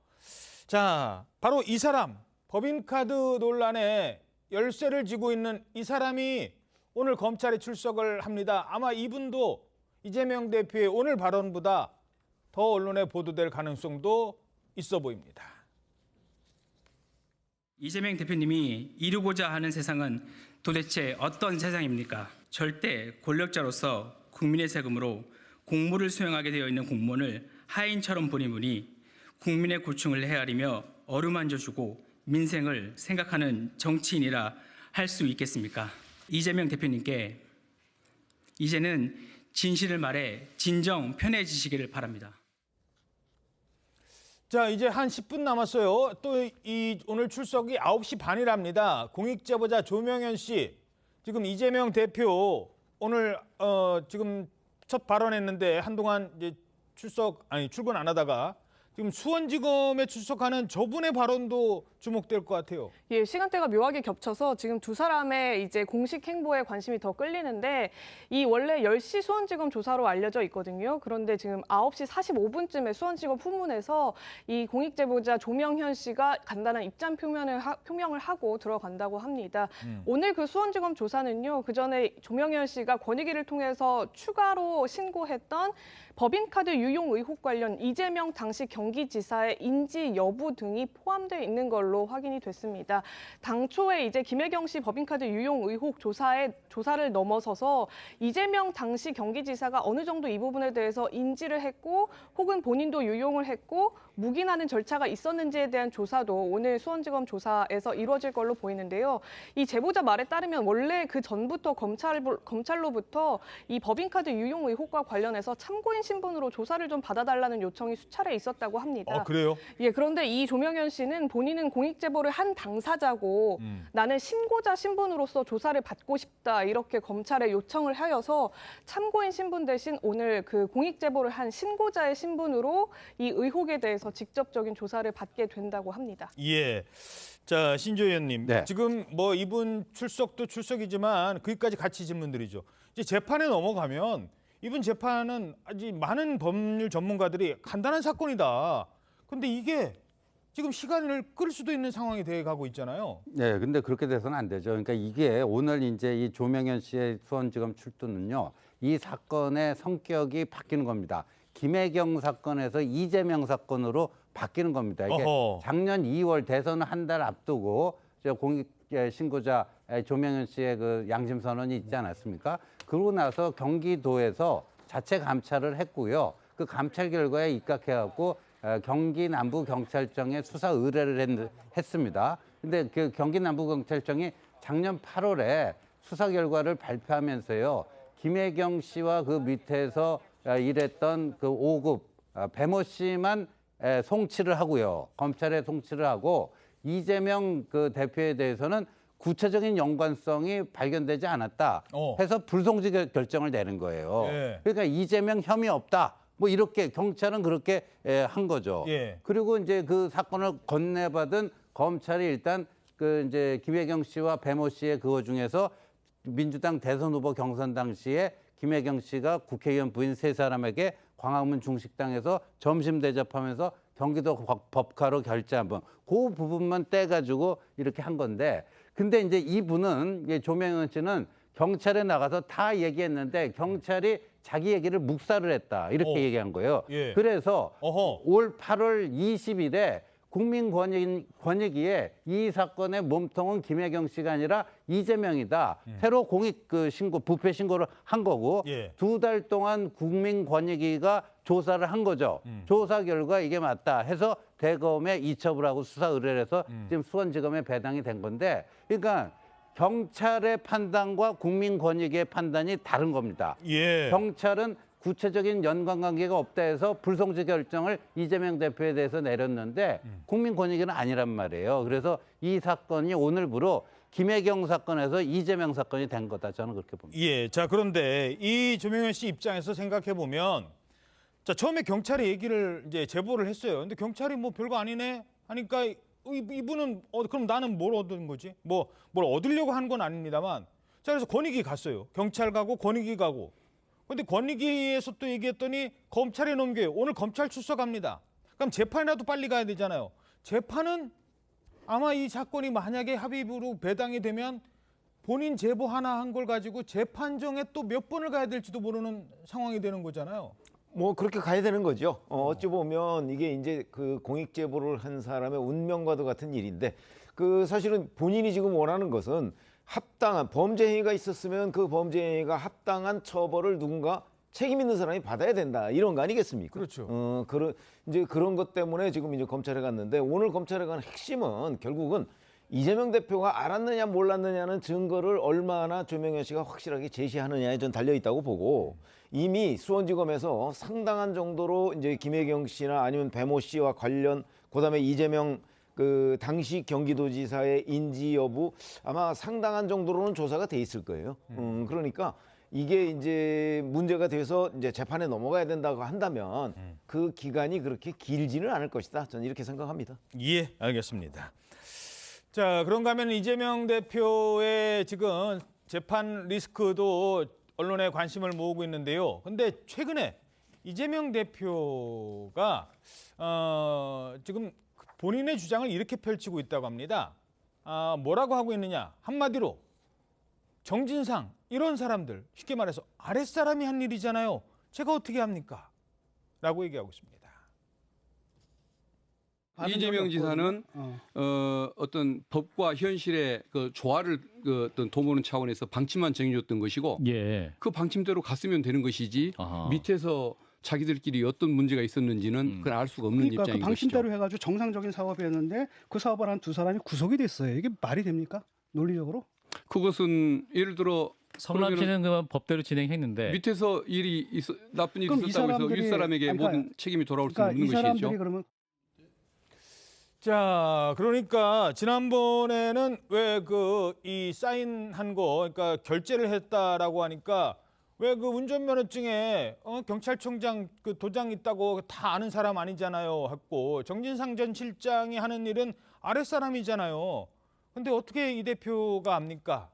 자, 바로 이 사람 법인카드 논란에 열쇠를 쥐고 있는 이 사람이 오늘 검찰에 출석을 합니다. 아마 이분도 이재명 대표의 오늘 발언보다 더 언론에 보도될 가능성도 있어 보입니다. 이재명 대표님이 이루고자 하는 세상은 도대체 어떤 세상입니까? 절대 권력자로서 국민의 세금으로 공무를 수행하게 되어 있는 공무원을 하인처럼 보는 분이 국민의 고충을 헤아리며 어루만져주고 민생을 생각하는 정치인이라 할 수 있겠습니까? 이재명 대표님께 이제는 진실을 말해 진정 편해지시기를 바랍니다. 자, 이제 한 10분 남았어요. 또 이 오늘 출석이 9시 반이랍니다. 공익제보자 조명현 씨, 지금 이재명 대표 오늘 지금 첫 발언했는데 한동안 이제 출근 안 하다가 지금 수원지검에 출석하는 저분의 발언도 주목될 것 같아요. 예, 시간대가 묘하게 겹쳐서 지금 두 사람의 이제 공식 행보에 관심이 더 끌리는데 이 원래 10시 수원지검 조사로 알려져 있거든요. 그런데 지금 9시 45분쯤에 수원지검 후문에서 이 공익제보자 조명현 씨가 간단한 입장 표명을 하고 들어간다고 합니다. 오늘 그 수원지검 조사는요. 그전에 조명현 씨가 권익위를 통해서 추가로 신고했던 법인카드 유용 의혹 관련 이재명 당시 경기지사의 인지 여부 등이 포함되어 있는 걸로 확인이 됐습니다. 당초에 이제 김혜경 씨 법인카드 유용 의혹 조사를 넘어서서 이재명 당시 경기지사가 어느 정도 이 부분에 대해서 인지를 했고 혹은 본인도 유용을 했고 묵인하는 절차가 있었는지에 대한 조사도 오늘 수원지검 조사에서 이루어질 걸로 보이는데요. 이 제보자 말에 따르면 원래 그 전부터 검찰로부터 이 법인카드 유용 의혹과 관련해서 참고인 신분으로 조사를 좀 받아달라는 요청이 수차례 있었다고 합니다. 그래요? 예, 그런데 이 조명현 씨는 본인은 공익제보를 한 당사자고 나는 신고자 신분으로서 조사를 받고 싶다 이렇게 검찰에 요청을 하여서 참고인 신분 대신 오늘 그 공익제보를 한 신고자의 신분으로 이 의혹에 대해서 직접적인 조사를 받게 된다고 합니다. 예. 자, 신조 의원님. 네. 지금 뭐 이분 출석도 출석이지만 거기까지 같이 질문드리죠. 이제 재판에 넘어가면 이번 재판은 아주 많은 법률 전문가들이 간단한 사건이다. 근데 이게 지금 시간을 끌 수도 있는 상황이 돼 가고 있잖아요. 네, 근데 그렇게 돼서는 안 되죠. 그러니까 이게 오늘 이제 이 조명현 씨의 수원지검 출두는요, 이 사건의 성격이 바뀌는 겁니다. 김혜경 사건에서 이재명 사건으로 바뀌는 겁니다. 이게 작년 2월 대선 한 달 앞두고 공익 신고자 조명현 씨의 그 양심 선언이 있지 않았습니까? 그러고 나서 경기도에서 자체 감찰을 했고요. 그 감찰 결과에 입각해갖고 경기 남부경찰청에 수사 의뢰를 했습니다. 근데 그 경기 남부경찰청이 작년 8월에 수사 결과를 발표하면서요. 김혜경 씨와 그 밑에서 일했던 그 5급 배모 씨만 송치를 하고요. 검찰에 송치를 하고 이재명 그 대표에 대해서는 구체적인 연관성이 발견되지 않았다 해서 불송치 결정을 내는 거예요. 예. 그러니까 이재명 혐의 없다. 뭐 이렇게 경찰은 그렇게 한 거죠. 예. 그리고 이제 그 사건을 건네받은 검찰이 일단 그 이제 김혜경 씨와 배모 씨의 그거 중에서 민주당 대선 후보 경선 당시에 김혜경 씨가 국회의원 부인 세 사람에게 광화문 중식당에서 점심 대접하면서 경기도 법카로 결제한 분, 그 부분만 떼가지고 이렇게 한 건데, 근데 이제 이분은 조명현 씨는 경찰에 나가서 다 얘기했는데 경찰이 자기 얘기를 묵살을 했다 이렇게 얘기한 거예요. 예. 그래서 올 8월 20일에 국민권익위에 이 사건의 몸통은 김혜경 씨가 아니라 이재명이다. 새로 공익 신고, 부패 신고를 한 거고 예. 2달 동안 국민권익위가 조사를 한 거죠. 조사 결과 이게 맞다 해서 대검에 이첩을 하고 수사 의뢰를 해서 지금 수원지검에 배당이 된 건데, 그러니까 경찰의 판단과 국민권익위의 판단이 다른 겁니다. 예. 경찰은 구체적인 연관관계가 없다 해서 불송치 결정을 이재명 대표에 대해서 내렸는데 국민권익위는 아니란 말이에요. 그래서 이 사건이 오늘부로 김혜경 사건에서 이재명 사건이 된 거다. 저는 그렇게 봅니다. 예. 자, 그런데 이 조명현 씨 입장에서 생각해 보면, 자, 처음에 경찰에 얘기를 이제 제보를 했어요. 근데 경찰이 뭐 별거 아니네 하니까 이분은 그럼 나는 뭘 얻은 거지? 뭘 얻으려고 한 건 아닙니다만, 자, 그래서 권익위 갔어요. 경찰 가고 권익위 가고. 근데 권익위에서 또 얘기했더니 검찰에 넘겨요. 오늘 검찰 출석합니다. 그럼 재판이라도 빨리 가야 되잖아요. 재판은 아마 이 사건이 만약에 합의부로 배당이 되면 본인 제보 하나 한 걸 가지고 재판정에 또 몇 번을 가야 될지도 모르는 상황이 되는 거잖아요. 뭐 그렇게 가야 되는 거죠. 어찌 보면 이게 이제 그 공익 제보를 한 사람의 운명과도 같은 일인데, 그 사실은 본인이 지금 원하는 것은 합당한 범죄 행위가 있었으면 그 범죄 행위가 합당한 처벌을 누군가 책임 있는 사람이 받아야 된다, 이런 거 아니겠습니까? 그렇죠. 이제 그런 것 때문에 지금 이제 검찰에 갔는데, 오늘 검찰에 간 핵심은 결국은 이재명 대표가 알았느냐 몰랐느냐는 증거를 얼마나 조명현 씨가 확실하게 제시하느냐에 전 달려 있다고 보고, 이미 수원지검에서 상당한 정도로 이제 김혜경 씨나 아니면 배모 씨와 관련, 그다음에 이재명 그 당시 경기도지사의 인지 여부, 아마 상당한 정도로는 조사가 돼 있을 거예요. 그러니까 이게 이제 문제가 돼서 이제 재판에 넘어가야 된다고 한다면 그 기간이 그렇게 길지는 않을 것이다. 저는 이렇게 생각합니다. 예, 알겠습니다. 자, 그런가 하면 이재명 대표의 지금 재판 리스크도 언론에 관심을 모으고 있는데요. 근데 최근에 이재명 대표가 지금 본인의 주장을 이렇게 펼치고 있다고 합니다. 뭐라고 하고 있느냐? 한마디로 정진상 이런 사람들, 쉽게 말해서 아랫사람이 한 일이잖아요. 제가 어떻게 합니까? 라고 얘기하고 있습니다. 이재명 지사는 어떤 법과 현실의 그 조화를 어떤 도모하는 차원에서 방침만 정해줬던 것이고, 그 방침대로 갔으면 되는 것이지 밑에서 자기들끼리 어떤 문제가 있었는지는 그걸 알 수가 없는 입장인 그 방침대로 것이죠. 해가지고 정상적인 사업이었는데 그 사업을 한 두 사람이 구속이 됐어요. 이게 말이 됩니까? 논리적으로? 그것은 예를 들어 성남 씨는 그 법대로 진행했는데 밑에서 나쁜 일이 있었다고 해서 윗사람에게 모든 책임이 돌아올 수는 없는 이 사람들이 것이죠. 그러면 자, 그러니까 지난번에는 왜 이 사인한 거, 그러니까 결제를 했다라고 하니까 왜 그 운전면허증에 경찰청장 그 도장 있다고 다 아는 사람 아니잖아요 했고, 정진상 전 실장이 하는 일은 아랫사람이잖아요. 근데 어떻게 이 대표가 압니까?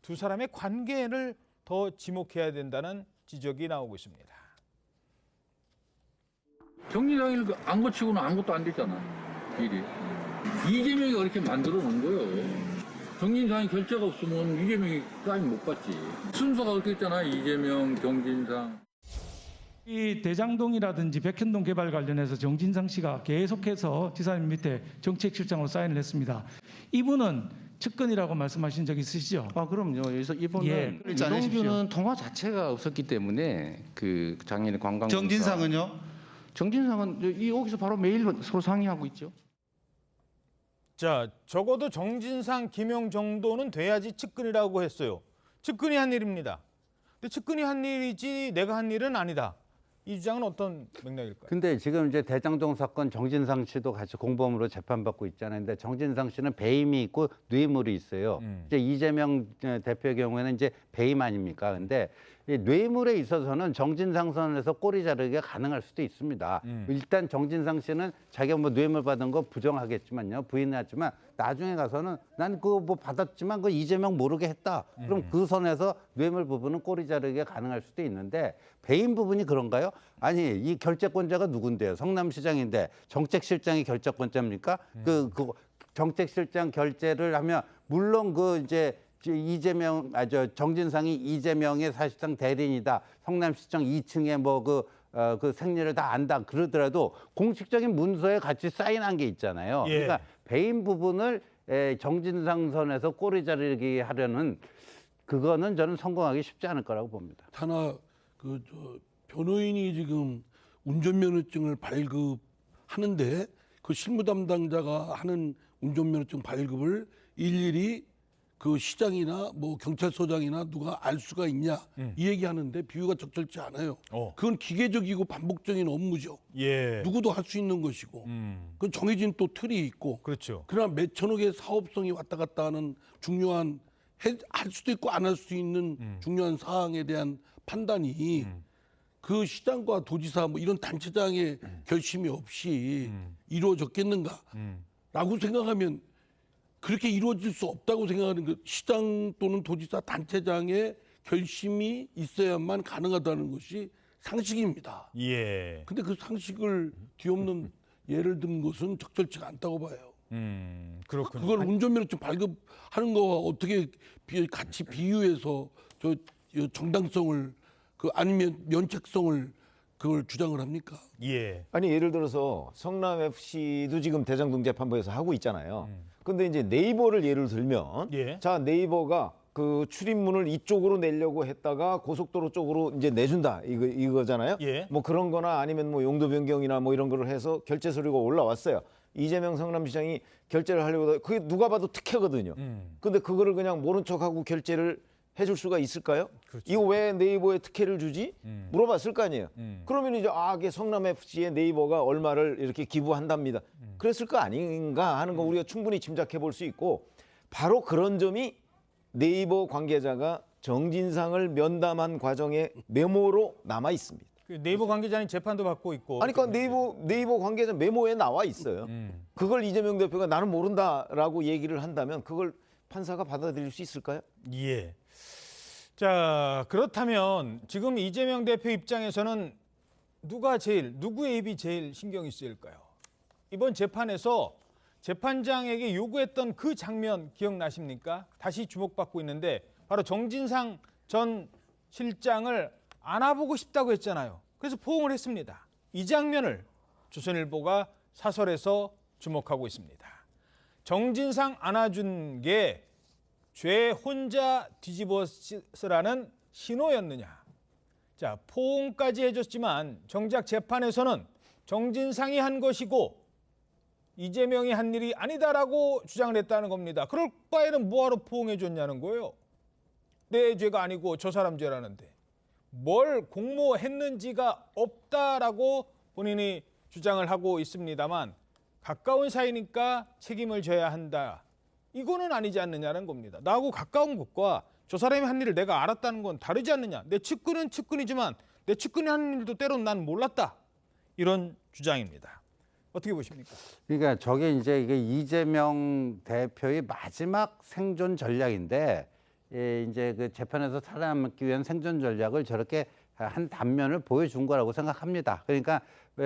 두 사람의 관계를 더 지목해야 된다는 지적이 나오고 있습니다. 정진상이 안 고치고는 아무것도 안 됐잖아, 일이. 이재명이 그렇게 만들어 놓은 거예요. 정진상이 결제가 없으면 이재명이 사인 못 받지. 순서가 그렇게 있잖아, 이재명, 정진상. 이 대장동이라든지 백현동 개발 관련해서 정진상 씨가 계속해서 지사님 밑에 정책실장으로 사인을 했습니다. 이분은 측근이라고 말씀하신 적 있으시죠? 그럼요. 그래서 이분은 이동규는 통화 자체가 없었기 때문에 그 작년에 관광. 정진상은요? 정진상은 여기서 바로 매일 서로 상의하고 있죠. 자, 적어도 정진상, 김용 정도는 돼야지 측근이라고 했어요. 측근이 한 일입니다. 근데 측근이 한 일이지 내가 한 일은 아니다. 이 주장은 어떤 맥락일까요? 근데 지금 이제 대장동 사건 정진상 씨도 같이 공범으로 재판받고 있잖아요. 근데 정진상 씨는 배임이 있고 뇌물이 있어요. 이제 이재명 대표의 경우에는 이제 배임 아닙니까? 근데 이 뇌물에 있어서는 정진상 선에서 꼬리 자르기가 가능할 수도 있습니다. 일단 정진상 씨는 자기가 뭐 뇌물 받은 거 부정하겠지만요. 부인하지만 나중에 가서는 난 그거 뭐 받았지만 그 이재명 모르게 했다. 그럼 그 선에서 뇌물 부분은 꼬리 자르기가 가능할 수도 있는데 배임 부분이 그런가요? 아니 이 결재권자가 누군데요? 성남시장인데 정책실장이 결재권자입니까? 그 정책실장 결재를 하면 물론 그 이제 이재명 정진상이 이재명의 사실상 대리인이다. 성남시청 2층에 뭐 그 생리를 다 안다 그러더라도 공식적인 문서에 같이 사인한 게 있잖아요. 예. 그러니까 배임 부분을 정진상 선에서 꼬리 자르기 하려는 그거는 저는 성공하기 쉽지 않을 거라고 봅니다. 하나 변호인이 지금 운전면허증을 발급하는데 그 실무 담당자가 하는 운전면허증 발급을 일일이 그 시장이나 뭐 경찰서장이나 누가 알 수가 있냐 이 얘기하는데 비유가 적절치 않아요. 그건 기계적이고 반복적인 업무죠. 예. 누구도 할 수 있는 것이고 그건 정해진 또 틀이 있고 그렇죠. 그러나 몇천억의 사업성이 왔다 갔다 하는 중요한 할 수도 있고 안 할 수 있는 중요한 사항에 대한 판단이 그 시장과 도지사 뭐 이런 단체장의 결심이 없이 이루어졌겠는가라고 생각하면 그렇게 이루어질 수 없다고 생각하는 그 시장 또는 도지사 단체장의 결심이 있어야만 가능하다는 것이 상식입니다. 예. 근데 그 상식을 뒤엎는 예를 든 것은 적절치가 않다고 봐요. 그렇군요. 그걸 운전면허증 발급하는 거와 어떻게 같이 비유해서 저 정당성을 아니면 면책성을 그걸 주장을 합니까? 예. 아니 예를 들어서 성남 FC도 지금 대장동 재판부에서 하고 있잖아요. 근데 이제 네이버를 예를 들면 자 네이버가 그 출입문을 이쪽으로 내려고 했다가 고속도로 쪽으로 이제 내준다 이거잖아요. 뭐 그런 거나 아니면 뭐 용도 변경이나 뭐 이런 거를 해서 결제 서류가 올라왔어요. 이재명 성남시장이 결제를 하려고 그게 누가 봐도 특혜거든요. 근데 그거를 그냥 모른 척하고 결제를 해줄 수가 있을까요? 그렇죠. 이거 왜 네이버에 특혜를 주지? 물어봤을 거 아니에요. 그러면 이제 이게 성남 FC에 네이버가 얼마를 이렇게 기부한답니다. 그랬을 거 아닌가 하는 거 우리가 충분히 짐작해 볼 수 있고 바로 그런 점이 네이버 관계자가 정진상을 면담한 과정의 메모로 남아 있습니다. 네이버 관계자는 재판도 받고 있고. 아니 그러니까 네이버 관계자 메모에 나와 있어요. 그걸 이재명 대표가 나는 모른다라고 얘기를 한다면 그걸 판사가 받아들일 수 있을까요? 예. 자, 그렇다면 지금 이재명 대표 입장에서는 누구의 입이 제일 신경이 쓰일까요? 이번 재판에서 재판장에게 요구했던 그 장면 기억나십니까? 다시 주목받고 있는데 바로 정진상 전 실장을 안아보고 싶다고 했잖아요. 그래서 포옹을 했습니다. 이 장면을 조선일보가 사설에서 주목하고 있습니다. 정진상 안아준 게 죄 혼자 뒤집어 쓰라는 신호였느냐. 자, 포옹까지 해줬지만 정작 재판에서는 정진상이 한 것이고 이재명이 한 일이 아니다라고 주장을 했다는 겁니다. 그럴 바에는 뭐하러 포옹해줬냐는 거예요. 내 죄가 아니고 저 사람 죄라는데 뭘 공모했는지가 없다라고 본인이 주장을 하고 있습니다만 가까운 사이니까 책임을 져야 한다. 이거는 아니지 않느냐는 겁니다. 나하고 가까운 것과 저 사람이 한 일을 내가 알았다는 건 다르지 않느냐. 내 측근은 측근이지만 내 측근이 하는 일도 때론 난 몰랐다. 이런 주장입니다. 어떻게 보십니까? 그러니까 저게 이제 이재명 대표의 마지막 생존 전략인데 이제 그 재판에서 살아남기 위한 생존 전략을 저렇게 한 단면을 보여준 거라고 생각합니다. 그러니까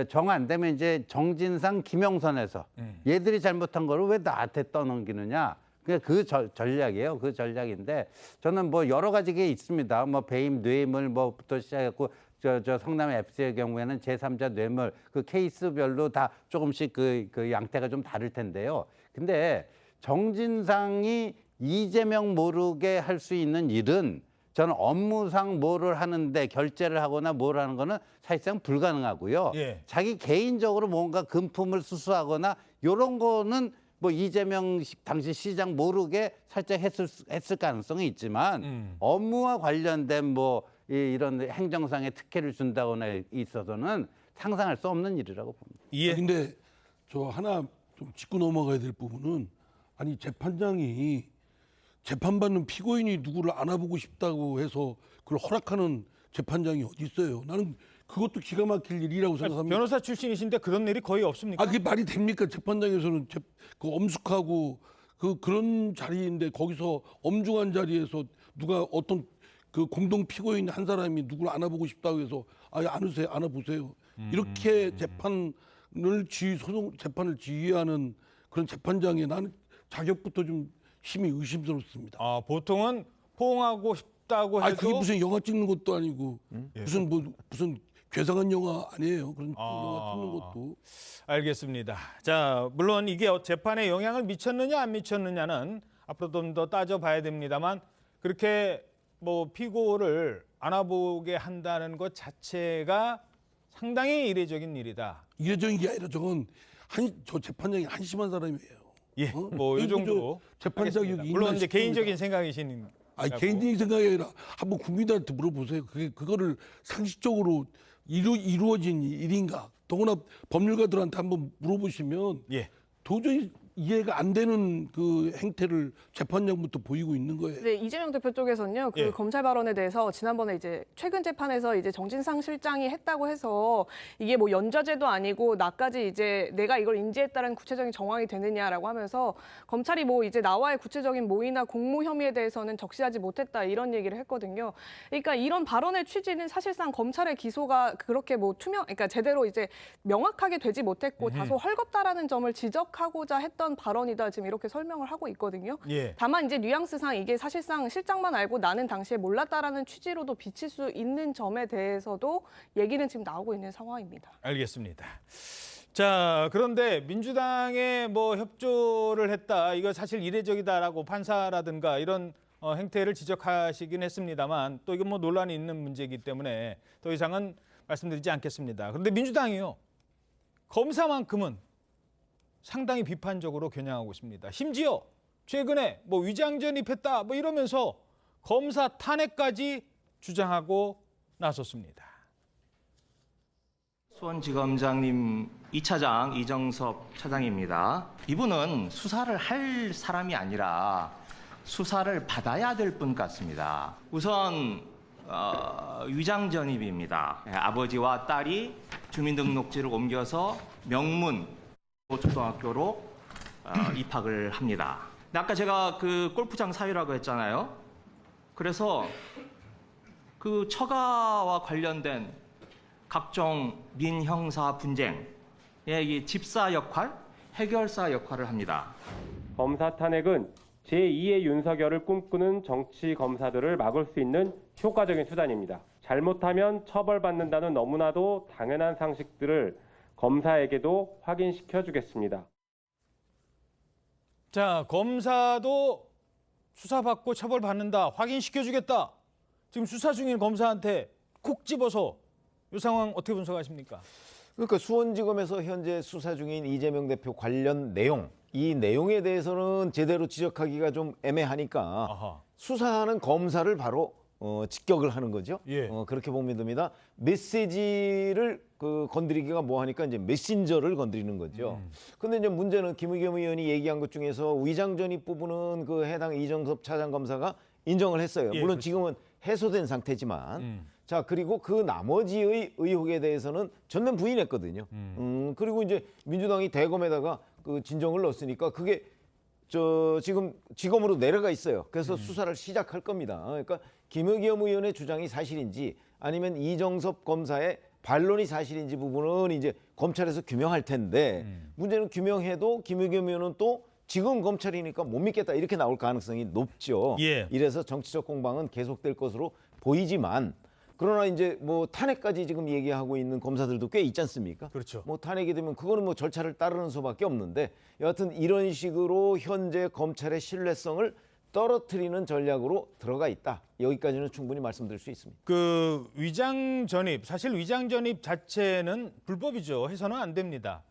정 안 되면 이제 정진상, 김영선에서 얘들이 잘못한 거를 왜 나한테 떠넘기느냐. 그 전략이에요. 그 전략인데 저는 뭐 여러 가지 게 있습니다. 뭐 배임, 뇌물 뭐부터 시작했고 저 성남 FC의 경우에는 제3자 뇌물 그 케이스별로 다 조금씩 그 양태가 좀 다를 텐데요. 근데 정진상이 이재명 모르게 할 수 있는 일은 저는 업무상 뭐를 하는데 결제를 하거나 뭘 하는 거는 사실상 불가능하고요. 자기 개인적으로 뭔가 금품을 수수하거나 이런 거는 뭐 이재명 당시 시장 모르게 살짝 했을 가능성이 있지만 업무와 관련된 뭐 이런 행정상의 특혜를 준다거나 있어서는 상상할 수 없는 일이라고 봅니다. 예. 근데 저 하나 좀 짚고 넘어가야 될 부분은 아니 재판장이 재판받는 피고인이 누구를 안아보고 싶다고 해서 그걸 허락하는 재판장이 어디 있어요? 나는 그것도 기가 막힐 일이라고 생각합니다. 변호사 출신이신데 그런 일이 거의 없습니까? 그게 말이 됩니까? 재판장에서는 그 엄숙하고 그런 자리인데 거기서 엄중한 자리에서 누가 어떤 그 공동 피고인 한 사람이 누구를 안아보고 싶다고 해서 안으세요, 안아보세요. 이렇게 재판을 재판을 지휘하는 그런 재판장에 나는 자격부터 좀 심히 의심스럽습니다. 보통은 포옹하고 싶다고 해도 그게 무슨 영화 찍는 것도 아니고 무슨 괴상한 영화 아니에요. 그런 영화 찍는 것도. 알겠습니다. 자, 물론 이게 재판에 영향을 미쳤느냐 안 미쳤느냐는 앞으로 좀 더 따져봐야 됩니다만 그렇게 뭐 피고를 안아보게 한다는 것 자체가 상당히 이례적인 일이다. 이례적인 게 아니라 저건 저 재판장이 한심한 사람이에요. 예, 뭐 이 정도로 재판 자격이 물론 이제 개인적인 생각이신. 개인적인 생각이 아니라 한번 국민들한테 물어보세요. 그거를 상식적으로 이루어진 일인가? 더구나 법률가들한테 한번 물어보시면 도저히 이해가 안 되는 그 행태를 재판장부터 보이고 있는 거예요. 네, 이재명 대표 쪽에서는요. 그 검찰 발언에 대해서 지난번에 이제 최근 재판에서 이제 정진상 실장이 했다고 해서 이게 뭐 연좌제도 아니고 나까지 이제 내가 이걸 인지했다는 구체적인 정황이 되느냐라고 하면서 검찰이 뭐 이제 나와의 구체적인 모의나 공모 혐의에 대해서는 적시하지 못했다 이런 얘기를 했거든요. 그러니까 이런 발언의 취지는 사실상 검찰의 기소가 그렇게 뭐 그러니까 제대로 이제 명확하게 되지 못했고 다소 헐겁다라는 점을 지적하고자 했던 발언이다 지금 이렇게 설명을 하고 있거든요. 다만 이제 뉘앙스상 이게 사실상 실장만 알고 나는 당시에 몰랐다라는 취지로도 비칠 수 있는 점에 대해서도 얘기는 지금 나오고 있는 상황입니다. 알겠습니다. 자, 그런데 민주당에 뭐 협조를 했다. 이거 사실 이례적이다라고 판사라든가 이런 행태를 지적하시긴 했습니다만 또 이건 뭐 논란이 있는 문제이기 때문에 더 이상은 말씀드리지 않겠습니다. 그런데 민주당이요. 검사만큼은 상당히 비판적으로 겨냥하고 있습니다. 심지어 최근에 뭐 위장 전입했다 뭐 이러면서 검사 탄핵까지 주장하고 나섰습니다. 수원지검장님 2차장 이정섭 차장입니다. 이분은 수사를 할 사람이 아니라 수사를 받아야 될 분 같습니다. 우선 위장 전입입니다. 아버지와 딸이 주민등록지를 옮겨서 명문 초등학교로 입학을 합니다. 아까 제가 그 골프장 사유라고 했잖아요. 그래서 그 처가와 관련된 각종 민형사 분쟁의 이 집사 역할, 해결사 역할을 합니다. 검사 탄핵은 제2의 윤석열을 꿈꾸는 정치 검사들을 막을 수 있는 효과적인 수단입니다. 잘못하면 처벌받는다는 너무나도 당연한 상식들을 검사에게도 확인시켜 주겠습니다. 자, 검사도 수사받고 처벌받는다, 확인시켜 주겠다. 지금 수사 중인 검사한테 콕 집어서 이 상황 어떻게 분석하십니까? 그러니까 수원지검에서 현재 수사 중인 이재명 대표 관련 내용, 이 내용에 대해서는 제대로 지적하기가 좀 애매하니까 수사하는 검사를 바로 직격을 하는 거죠. 그렇게 보면 됩니다. 메시지를 건드리기가 뭐하니까 이제 메신저를 건드리는 거죠. 근데 이제 문제는 김의겸 의원이 얘기한 것 중에서 위장 전입 부분은 그 해당 이정섭 차장 검사가 인정을 했어요. 물론 그렇죠. 지금은 해소된 상태지만. 자, 그리고 그 나머지의 의혹에 대해서는 전면 부인했거든요. 그리고 이제 민주당이 대검에다가 그 진정을 넣었으니까 그게 지금 지검으로 내려가 있어요. 그래서 수사를 시작할 겁니다. 그러니까 김의겸 의원의 주장이 사실인지 아니면 이정섭 검사의 반론이 사실인지 부분은 이제 검찰에서 규명할 텐데 문제는 규명해도 김의겸 의원은 또 지금 검찰이니까 못 믿겠다 이렇게 나올 가능성이 높죠. 이래서 정치적 공방은 계속될 것으로 보이지만 그러나 이제 뭐 탄핵까지 지금 얘기하고 있는 검사들도 꽤 있지 않습니까? 그렇죠. 뭐 탄핵이 되면 그거는 뭐 절차를 따르는 수밖에 없는데 여하튼 이런 식으로 현재 검찰의 신뢰성을 떨어뜨리는 전략으로 들어가 있다. 여기까지는 충분히 말씀드릴 수 있습니다. 그 위장 전입, 사실 위장 전입 자체는 불법이죠. 해서는 안 됩니다.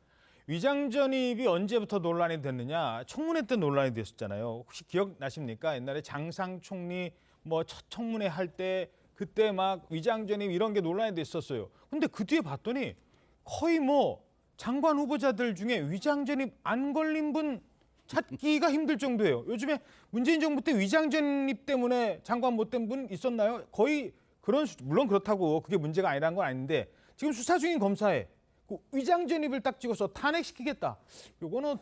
위장 전입이 언제부터 논란이 됐느냐? 청문회 때 논란이 됐었잖아요. 혹시 기억나십니까? 옛날에 장상 총리 뭐 첫 청문회 할 때 그때 막 위장전입 이런 게 논란이 됐었어요. 근데 그 뒤에 봤더니 거의 뭐 장관 후보자들 중에 위장전입 안 걸린 분 찾기가 힘들 정도예요. 요즘에 문재인 정부 때 위장전입 때문에 장관 못 된 분 있었나요? 거의 물론 그렇다고 그게 문제가 아니라는 건 아닌데 지금 수사 중인 검사에 그 위장전입을 딱 찍어서 탄핵시키겠다. 요거는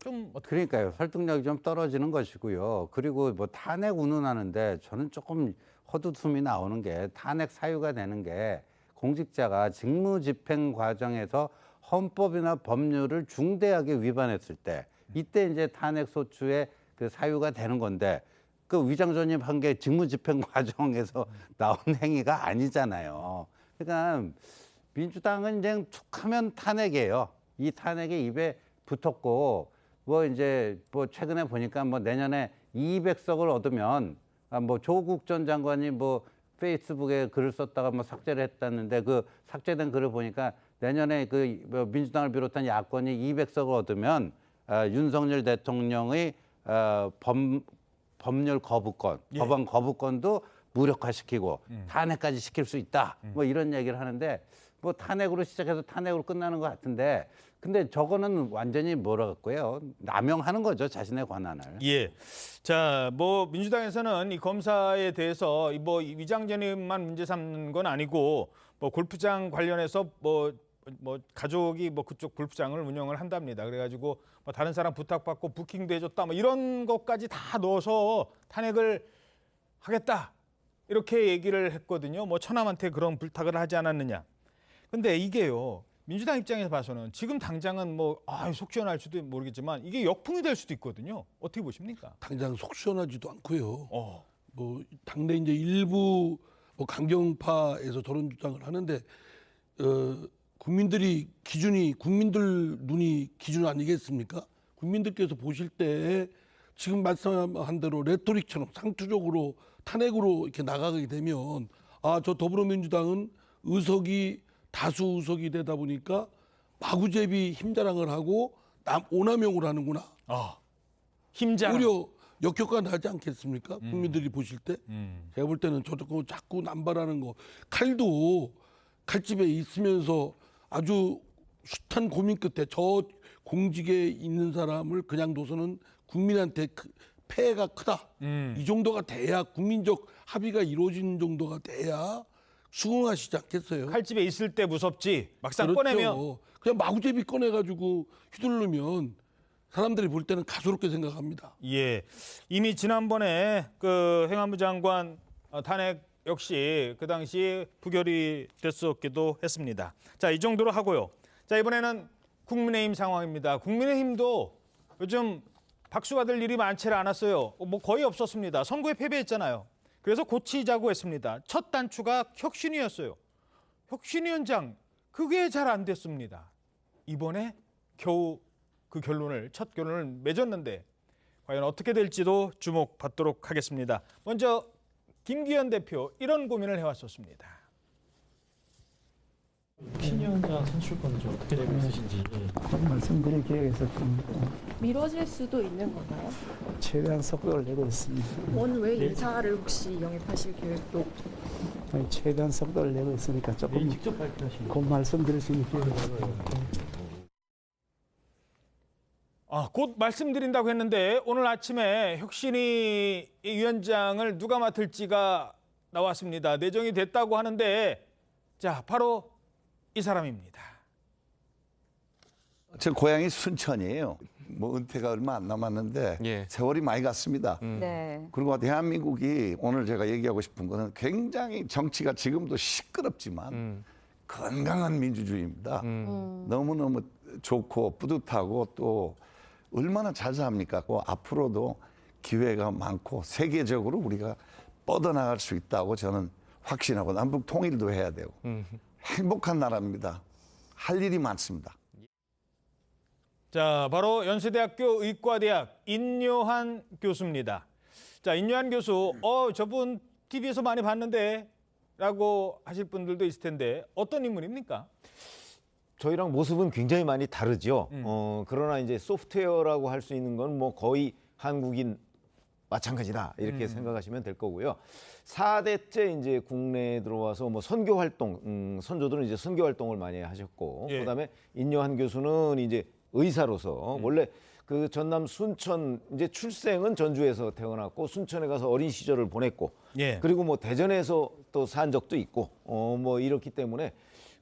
좀 그러니까요. 설득력이 좀 떨어지는 것이고요. 그리고 뭐 탄핵 운운하는데 저는 조금 헛웃음이 나오는 게 탄핵 사유가 되는 게 공직자가 직무집행 과정에서 헌법이나 법률을 중대하게 위반했을 때 이때 이제 탄핵 소추의 그 사유가 되는 건데 그 위장전입한 게 직무집행 과정에서 나온 행위가 아니잖아요. 그러니까 민주당은 이제 툭하면 탄핵이에요. 이 탄핵에 입에 붙었고 뭐 이제 뭐 최근에 보니까 뭐 내년에 200석을 얻으면 뭐 조국 전 장관이 뭐 페이스북에 글을 썼다가 뭐 삭제를 했다는데 그 삭제된 글을 보니까 내년에 그 민주당을 비롯한 야권이 200석을 얻으면 윤석열 대통령의 법률 거부권, 법안 거부권도 무력화시키고 탄핵까지 시킬 수 있다. 뭐 이런 얘기를 하는데 뭐 탄핵으로 시작해서 탄핵으로 끝나는 것 같은데 근데 저거는 완전히 뭐라 갖고요. 남용하는 거죠. 자신의 권한을. 예. 자, 뭐 민주당에서는 이 검사에 대해서 뭐 위장전입만 문제 삼는 건 아니고 뭐 골프장 관련해서 뭐 가족이 뭐 그쪽 골프장을 운영을 한답니다. 그래가지고 뭐 다른 사람 부탁받고 부킹도 해줬다 뭐 이런 것까지 다 넣어서 탄핵을 하겠다 이렇게 얘기를 했거든요. 뭐 처남한테 그런 부탁을 하지 않았느냐. 근데 이게요. 민주당 입장에서 봐서는 지금 당장은 뭐 속 시원할 수도 모르겠지만 이게 역풍이 될 수도 있거든요. 어떻게 보십니까? 당장 속 시원하지도 않고요. 뭐 당내 이제 일부 뭐 강경파에서 저런 주장을 하는데 국민들 눈이 기준 아니겠습니까? 국민들께서 보실 때 지금 말씀한 대로 레토릭처럼 상투적으로 탄핵으로 이렇게 나가게 되면 저 더불어민주당은 다수 의석이 되다 보니까 마구잡이 힘자랑을 하고 오남용을 하는구나. 힘자랑. 오히려 역효과 나지 않겠습니까? 국민들이 보실 때. 제가 볼 때는 저도 자꾸 남발하는 거. 칼집에 있으면서 아주 숱한 고민 끝에 저 공직에 있는 사람을 그냥 둬서는 국민한테 폐해가 크다. 이 정도가 돼야 국민적 합의가 이루어지는 정도가 돼야 수긍하시지 않겠어요? 칼집에 있을 때 무섭지 막상 그렇죠. 꺼내면 그냥 마구잡이 꺼내가지고 휘두르면 사람들이 볼 때는 가소롭게 생각합니다. 예, 이미 지난번에 그 행안부 장관 탄핵 역시 그 당시 부결이 됐었기도 했습니다. 자, 이 정도로 하고요. 자, 이번에는 국민의힘 상황입니다. 국민의힘도 요즘 박수 받을 일이 많지는 않았어요. 뭐 거의 없었습니다. 선거에 패배했잖아요. 그래서 고치자고 했습니다. 첫 단추가 혁신위였어요. 혁신위원장 그게 잘 안 됐습니다. 이번에 겨우 그 첫 결론을 맺었는데 과연 어떻게 될지도 주목받도록 하겠습니다. 먼저 김기현 대표 이런 고민을 해왔었습니다. 혁신위원장 선출권은 좀 어떻게 되고 있으신지 말씀드릴 계획이 있었습니다. 미뤄질 수도 있는 건가요? 최대한 속도를 내고 있습니다. 원외 인사를 혹시 영입하실 계획도? 최대한 속도를 내고 있으니까 조금 직접 발표하시는 곧 말씀드릴 수 있는 기회가 있습니다. 곧 말씀드린다고 했는데 오늘 아침에 혁신위 위원장을 누가 맡을지가 나왔습니다. 내정이 됐다고 하는데 자, 바로 이 사람입니다. 제 고향이 순천이에요. 뭐 은퇴가 얼마 안 남았는데 세월이 많이 갔습니다. 네. 그리고 대한민국이 오늘 제가 얘기하고 싶은 거는 굉장히 정치가 지금도 시끄럽지만 건강한 민주주의입니다. 너무너무 좋고 뿌듯하고 또 얼마나 잘 삽니까? 앞으로도 기회가 많고 세계적으로 우리가 뻗어나갈 수 있다고 저는 확신하고 남북 통일도 해야 되고 행복한 나라입니다. 할 일이 많습니다. 자, 바로 연세대학교 의과대학 인요한 교수입니다. 자, 인요한 교수, 저분 TV에서 많이 봤는데 라고 하실 분들도 있을 텐데 어떤 인물입니까? 저희랑 모습은 굉장히 많이 다르죠. 그러나 이제 소프트웨어라고 할 수 있는 건 뭐 거의 한국인 마찬가지다 이렇게 생각하시면 될 거고요. 4대째 이제 국내에 들어와서 뭐 선교 활동, 선조들은 이제 선교 활동을 많이 하셨고, 예. 그다음에 인요한 교수는 이제 의사로서 원래 그 전남 순천 이제 출생은 전주에서 태어났고 순천에 가서 어린 시절을 보냈고, 예. 그리고 뭐 대전에서 또 산 적도 있고, 뭐 이렇기 때문에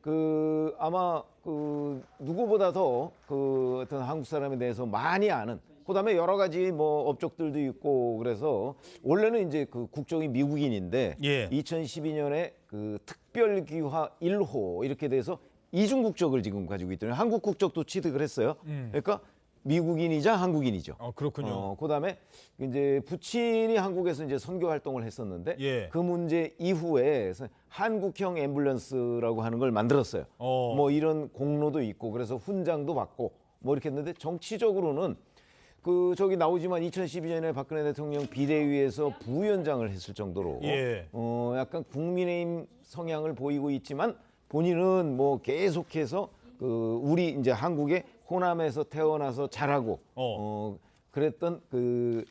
그 아마 그 누구보다 더 그 어떤 한국 사람에 대해서 많이 아는, 그다음에 여러 가지 뭐 업적들도 있고, 그래서 원래는 이제 그 국적이 미국인인데 예. 2012년에 그 특별 귀화 1호 이렇게 돼서 이중 국적을 지금 가지고 있더니 한국 국적도 취득을 했어요. 그러니까 미국인이자 한국인이죠. 그렇군요. 그다음에 이제 부친이 한국에서 이제 선교 활동을 했었는데 예. 그 문제 이후에 한국형 앰뷸런스라고 하는 걸 만들었어요. 뭐 이런 공로도 있고 그래서 훈장도 받고 뭐 이렇게 했는데, 정치적으로는 그 저기 나오지만 2012년에 박근혜 대통령 비대위에서 부위원장을 했을 정도로 예. 약간 국민의힘 성향을 보이고 있지만 본인은 뭐 계속해서 그 우리 이제 한국의 호남에서 태어나서 자라고 그랬던 그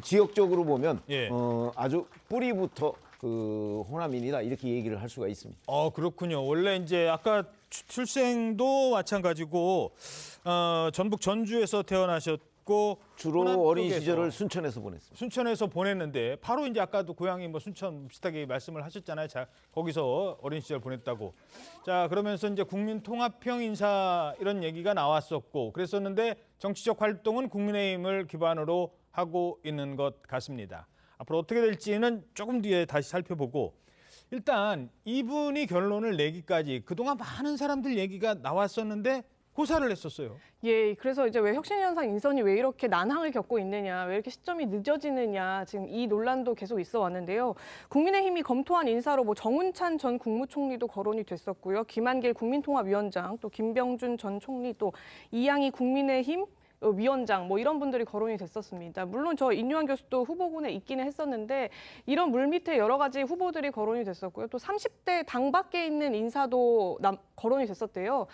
지역적으로 보면 예. 아주 뿌리부터 그 호남인이다 이렇게 얘기를 할 수가 있습니다. 그렇군요. 원래 이제 아까 출생도 마찬가지고 전북 전주에서 태어나셨고 주로 호남 어린 쪽에서, 시절을 순천에서 보냈습니다. 순천에서 보냈는데 바로 이제 아까도 고향이 뭐 순천 비슷하게 말씀을 하셨잖아요. 자, 거기서 어린 시절 보냈다고. 자, 그러면서 이제 국민통합형 인사 이런 얘기가 나왔었고 그랬었는데 정치적 활동은 국민의힘을 기반으로 하고 있는 것 같습니다. 앞으로 어떻게 될지는 조금 뒤에 다시 살펴보고, 일단 이분이 결론을 내기까지 그동안 많은 사람들 얘기가 나왔었는데 고사를 했었어요. 예, 그래서 이제 왜 혁신위원장 인선이 왜 이렇게 난항을 겪고 있느냐, 왜 이렇게 시점이 늦어지느냐, 지금 이 논란도 계속 있어 왔는데요. 국민의힘이 검토한 인사로 뭐 정운찬 전 국무총리도 거론이 됐었고요. 김한길 국민통합위원장, 또 김병준 전 총리, 또 이양희 국민의힘 위원장 뭐 이런 분들이 거론이 됐었습니다. 물론 저 인요한 교수도 후보군에 있기는 했었는데 이런 물밑에 여러 가지 후보들이 거론이 됐었고요. 또 30대 당 밖에 있는 인사도 거론이 됐었대요.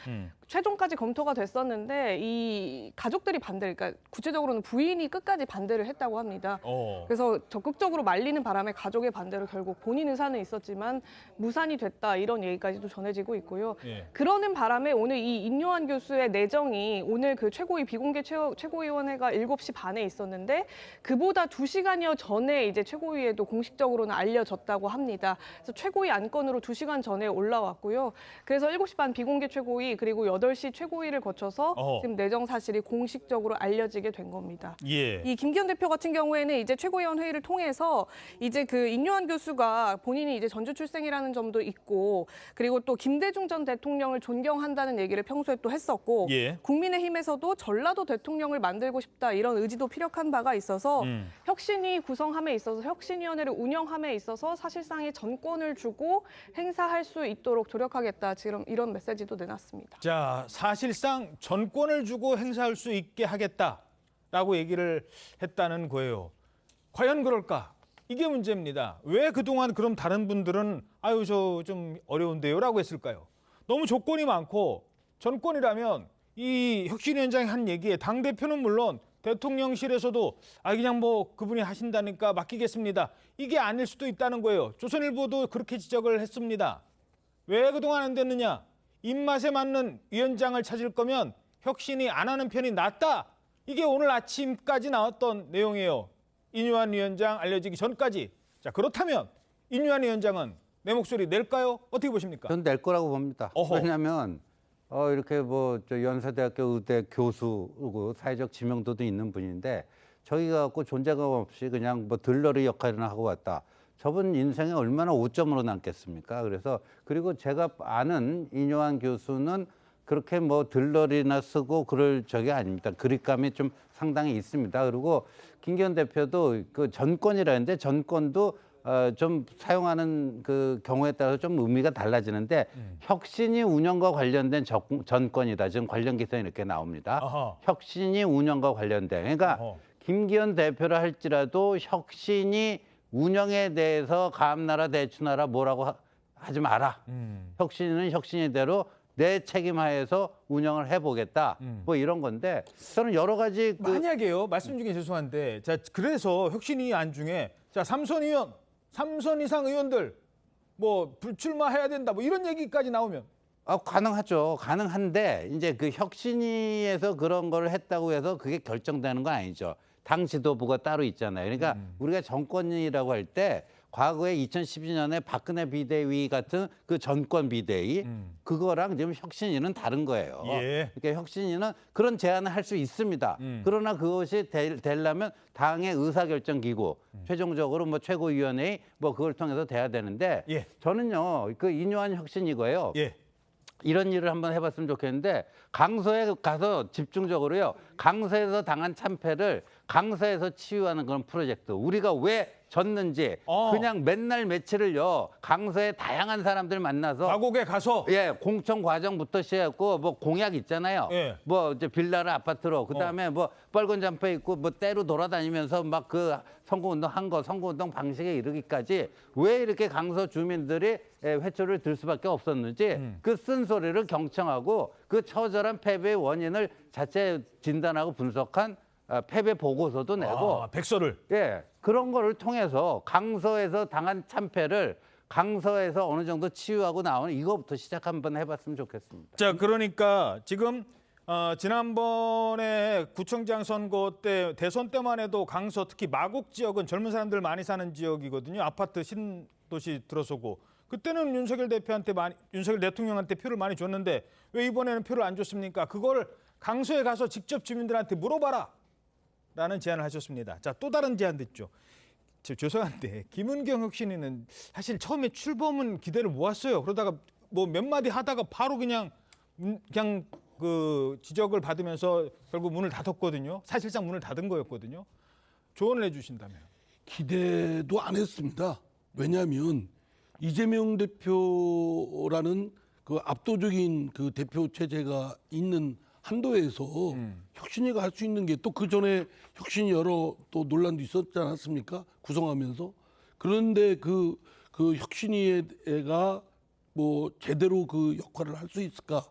최종까지 검토가 됐었는데 이 가족들이 반대를, 그러니까 구체적으로는 부인이 끝까지 반대를 했다고 합니다. 그래서 적극적으로 말리는 바람에 가족의 반대로 결국 본인 의사는 있었지만 무산이 됐다 이런 얘기까지도 전해지고 있고요. 예. 그러는 바람에 오늘 이 인요한 교수의 내정이 오늘 그 최고위 비공개 최고위원회가 7시 반에 있었는데 그보다 2시간여 전에 이제 최고위에도 공식적으로는 알려졌다고 합니다. 그래서 최고위 안건으로 2시간 전에 올라왔고요. 그래서 7시 반 비공개 최고위 그리고 8시 최고위를 거쳐서 지금 내정 사실이 공식적으로 알려지게 된 겁니다. 예. 이 김기현 대표 같은 경우에는 이제 최고위원 회의를 통해서 이제 그 인요한 교수가 본인이 이제 전주 출생이라는 점도 있고 그리고 또 김대중 전 대통령을 존경한다는 얘기를 평소에 또 했었고 예. 국민의힘에서도 전라도 대통령을 만들고 싶다 이런 의지도 피력한 바가 있어서 혁신위 구성함에 있어서 혁신위원회를 운영함에 있어서 사실상의 전권을 주고 행사할 수 있도록 노력하겠다 지금 이런 메시지도 내놨습니다. 자, 사실상 전권을 주고 행사할 수 있게 하겠다라고 얘기를 했다는 거예요. 과연 그럴까? 이게 문제입니다. 왜 그동안 그럼 다른 분들은 아유 저 좀 어려운데요 라고 했을까요? 너무 조건이 많고 전권이라면 이 혁신위원장이 한 얘기에 당대표는 물론 대통령실에서도 그냥 뭐 그분이 하신다니까 맡기겠습니다. 이게 아닐 수도 있다는 거예요. 조선일보도 그렇게 지적을 했습니다. 왜 그동안 안 됐느냐? 입맛에 맞는 위원장을 찾을 거면 혁신이 안 하는 편이 낫다. 이게 오늘 아침까지 나왔던 내용이에요. 인요한 위원장 알려지기 전까지. 자, 그렇다면 인요한 위원장은 내 목소리 낼까요? 어떻게 보십니까? 저는 낼 거라고 봅니다. 왜냐하면 이렇게 뭐 저 연세대학교 의대 교수고 사회적 지명도도 있는 분인데 저희가 갖고 존재감 없이 그냥 뭐 들러리 역할이나 하고 왔다. 저분 인생에 얼마나 오점으로 남겠습니까? 그래서 그리고 제가 아는 인요한 교수는 그렇게 뭐 들러리나 쓰고 그럴 적이 아닙니다. 그립감이 좀 상당히 있습니다. 그리고 김기현 대표도 그 전권이라는데 전권도 좀 사용하는 그 경우에 따라서 좀 의미가 달라지는데 혁신이 운영과 관련된 전권이다. 지금 관련 기사에 이렇게 나옵니다. 혁신이 운영과 관련된. 그러니까 김기현 대표를 할지라도 혁신이 운영에 대해서 감나라 대추나라 뭐라고 하지 마라. 혁신은 혁신이대로 내 책임하에서 운영을 해보겠다. 뭐 이런 건데 저는 여러 가지 만약에요. 말씀 중에 죄송한데 자 그래서 혁신위 안 중에 자 3선 의원, 3선 이상 의원들 뭐 불출마해야 된다 뭐 이런 얘기까지 나오면 가능하죠. 가능한데 이제 그 혁신위에서 그런 걸 했다고 해서 그게 결정되는 건 아니죠. 당 지도부가 따로 있잖아요. 그러니까 우리가 정권이라고 할 때 과거에 2012년에 박근혜 비대위 같은 그 전권 비대위 그거랑 지금 혁신위는 다른 거예요. 그러니까 혁신위는 그런 제안을 할 수 있습니다. 그러나 그것이 되려면 당의 의사결정기구 최종적으로 뭐 최고위원회의 뭐 그걸 통해서 돼야 되는데 저는요 그 인요한 혁신이고요. 이런 일을 한번 해봤으면 좋겠는데 강서에 가서 집중적으로요. 강서에서 당한 참패를 강서에서 치유하는 그런 프로젝트. 우리가 왜 졌는지 그냥 맨날 며칠을요. 강서에 다양한 사람들 만나서 마곡에 가서 공청 과정부터 시작했고 뭐 공약 있잖아요. 뭐 이제 빌라를 아파트로 그다음에 뭐 빨간 잠바 입고 뭐 때로 돌아다니면서 막 그 선거운동 한 거 선거운동 방식에 이르기까지 왜 이렇게 강서 주민들이 회초를 들 수밖에 없었는지 그 쓴소리를 경청하고 그 처절한 패배의 원인을 자체 진단하고 분석한 패배 보고서도 내고 백서를 그런 거를 통해서 강서에서 당한 참패를 강서에서 어느 정도 치유하고 나오는 이거부터 시작 한번 해봤으면 좋겠습니다. 자 그러니까 지금 지난번에 구청장 선거 때 대선 때만 해도 강서 특히 마곡 지역은 젊은 사람들 많이 사는 지역이거든요. 아파트 신도시 들어서고 그때는 윤석열 대통령한테 표를 많이 줬는데 왜 이번에는 표를 안 줬습니까? 그걸 강서에 가서 직접 주민들한테 물어봐라 라는 제안을 하셨습니다. 자, 또 다른 제안도 있죠. 죄송한데 김은경 혁신위는 사실 처음에 출범은 기대를 모았어요. 그러다가 뭐 몇 마디 하다가 바로 그냥 그 지적을 받으면서 결국 문을 닫았거든요. 사실상 문을 닫은 거였거든요. 조언을 해주신다면. 기대도 안 했습니다. 왜냐하면 이재명 대표라는 그 압도적인 그 대표 체제가 있는 한도에서 혁신위가 할 수 있는 게 또 그 전에 혁신위 여러 또 논란도 있었지 않았습니까? 구성하면서. 그런데 그 혁신위가 뭐 제대로 그 역할을 할 수 있을까?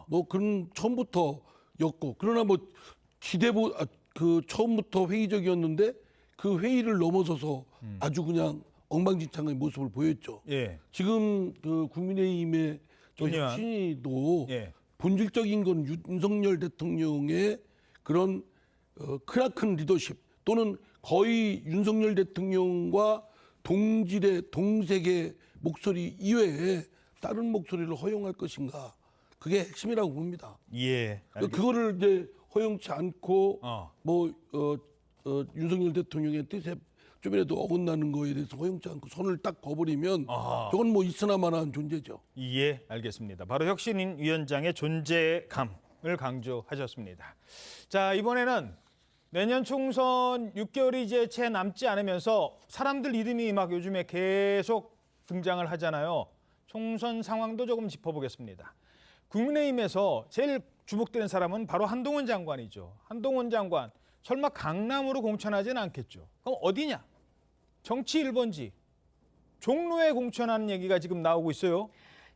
뭐 그런 처음부터였고 그러나 뭐 그 처음부터 회의적이었는데 그 회의를 넘어서서 아주 그냥 엉망진창의 모습을 보였죠. 지금 그 국민의힘의 혁신위도 본질적인 건 윤석열 대통령의 그런 크나큰 리더십 또는 거의 윤석열 대통령과 동질의 동색의 목소리 이외에 다른 목소리를 허용할 것인가 그게 핵심이라고 봅니다. 그거를 이제 허용치 않고 윤석열 대통령의 뜻에 좀이라도 어긋나는 거에 대해서 허용치 않고 손을 딱 거버리면 저건 뭐 있으나마나한 존재죠. 알겠습니다. 바로 혁신위원장의 존재감을 강조하셨습니다. 자, 이번에는 내년 총선 6개월이 이제 채 남지 않으면서 사람들 이름이 막 요즘에 계속 등장을 하잖아요. 총선 상황도 조금 짚어보겠습니다. 국민의힘에서 제일 주목되는 사람은 바로 한동훈 장관이죠. 한동훈 장관, 설마 강남으로 공천하지는 않겠죠. 그럼 어디냐? 정치 1번지, 종로에 공천하는 얘기가 지금 나오고 있어요.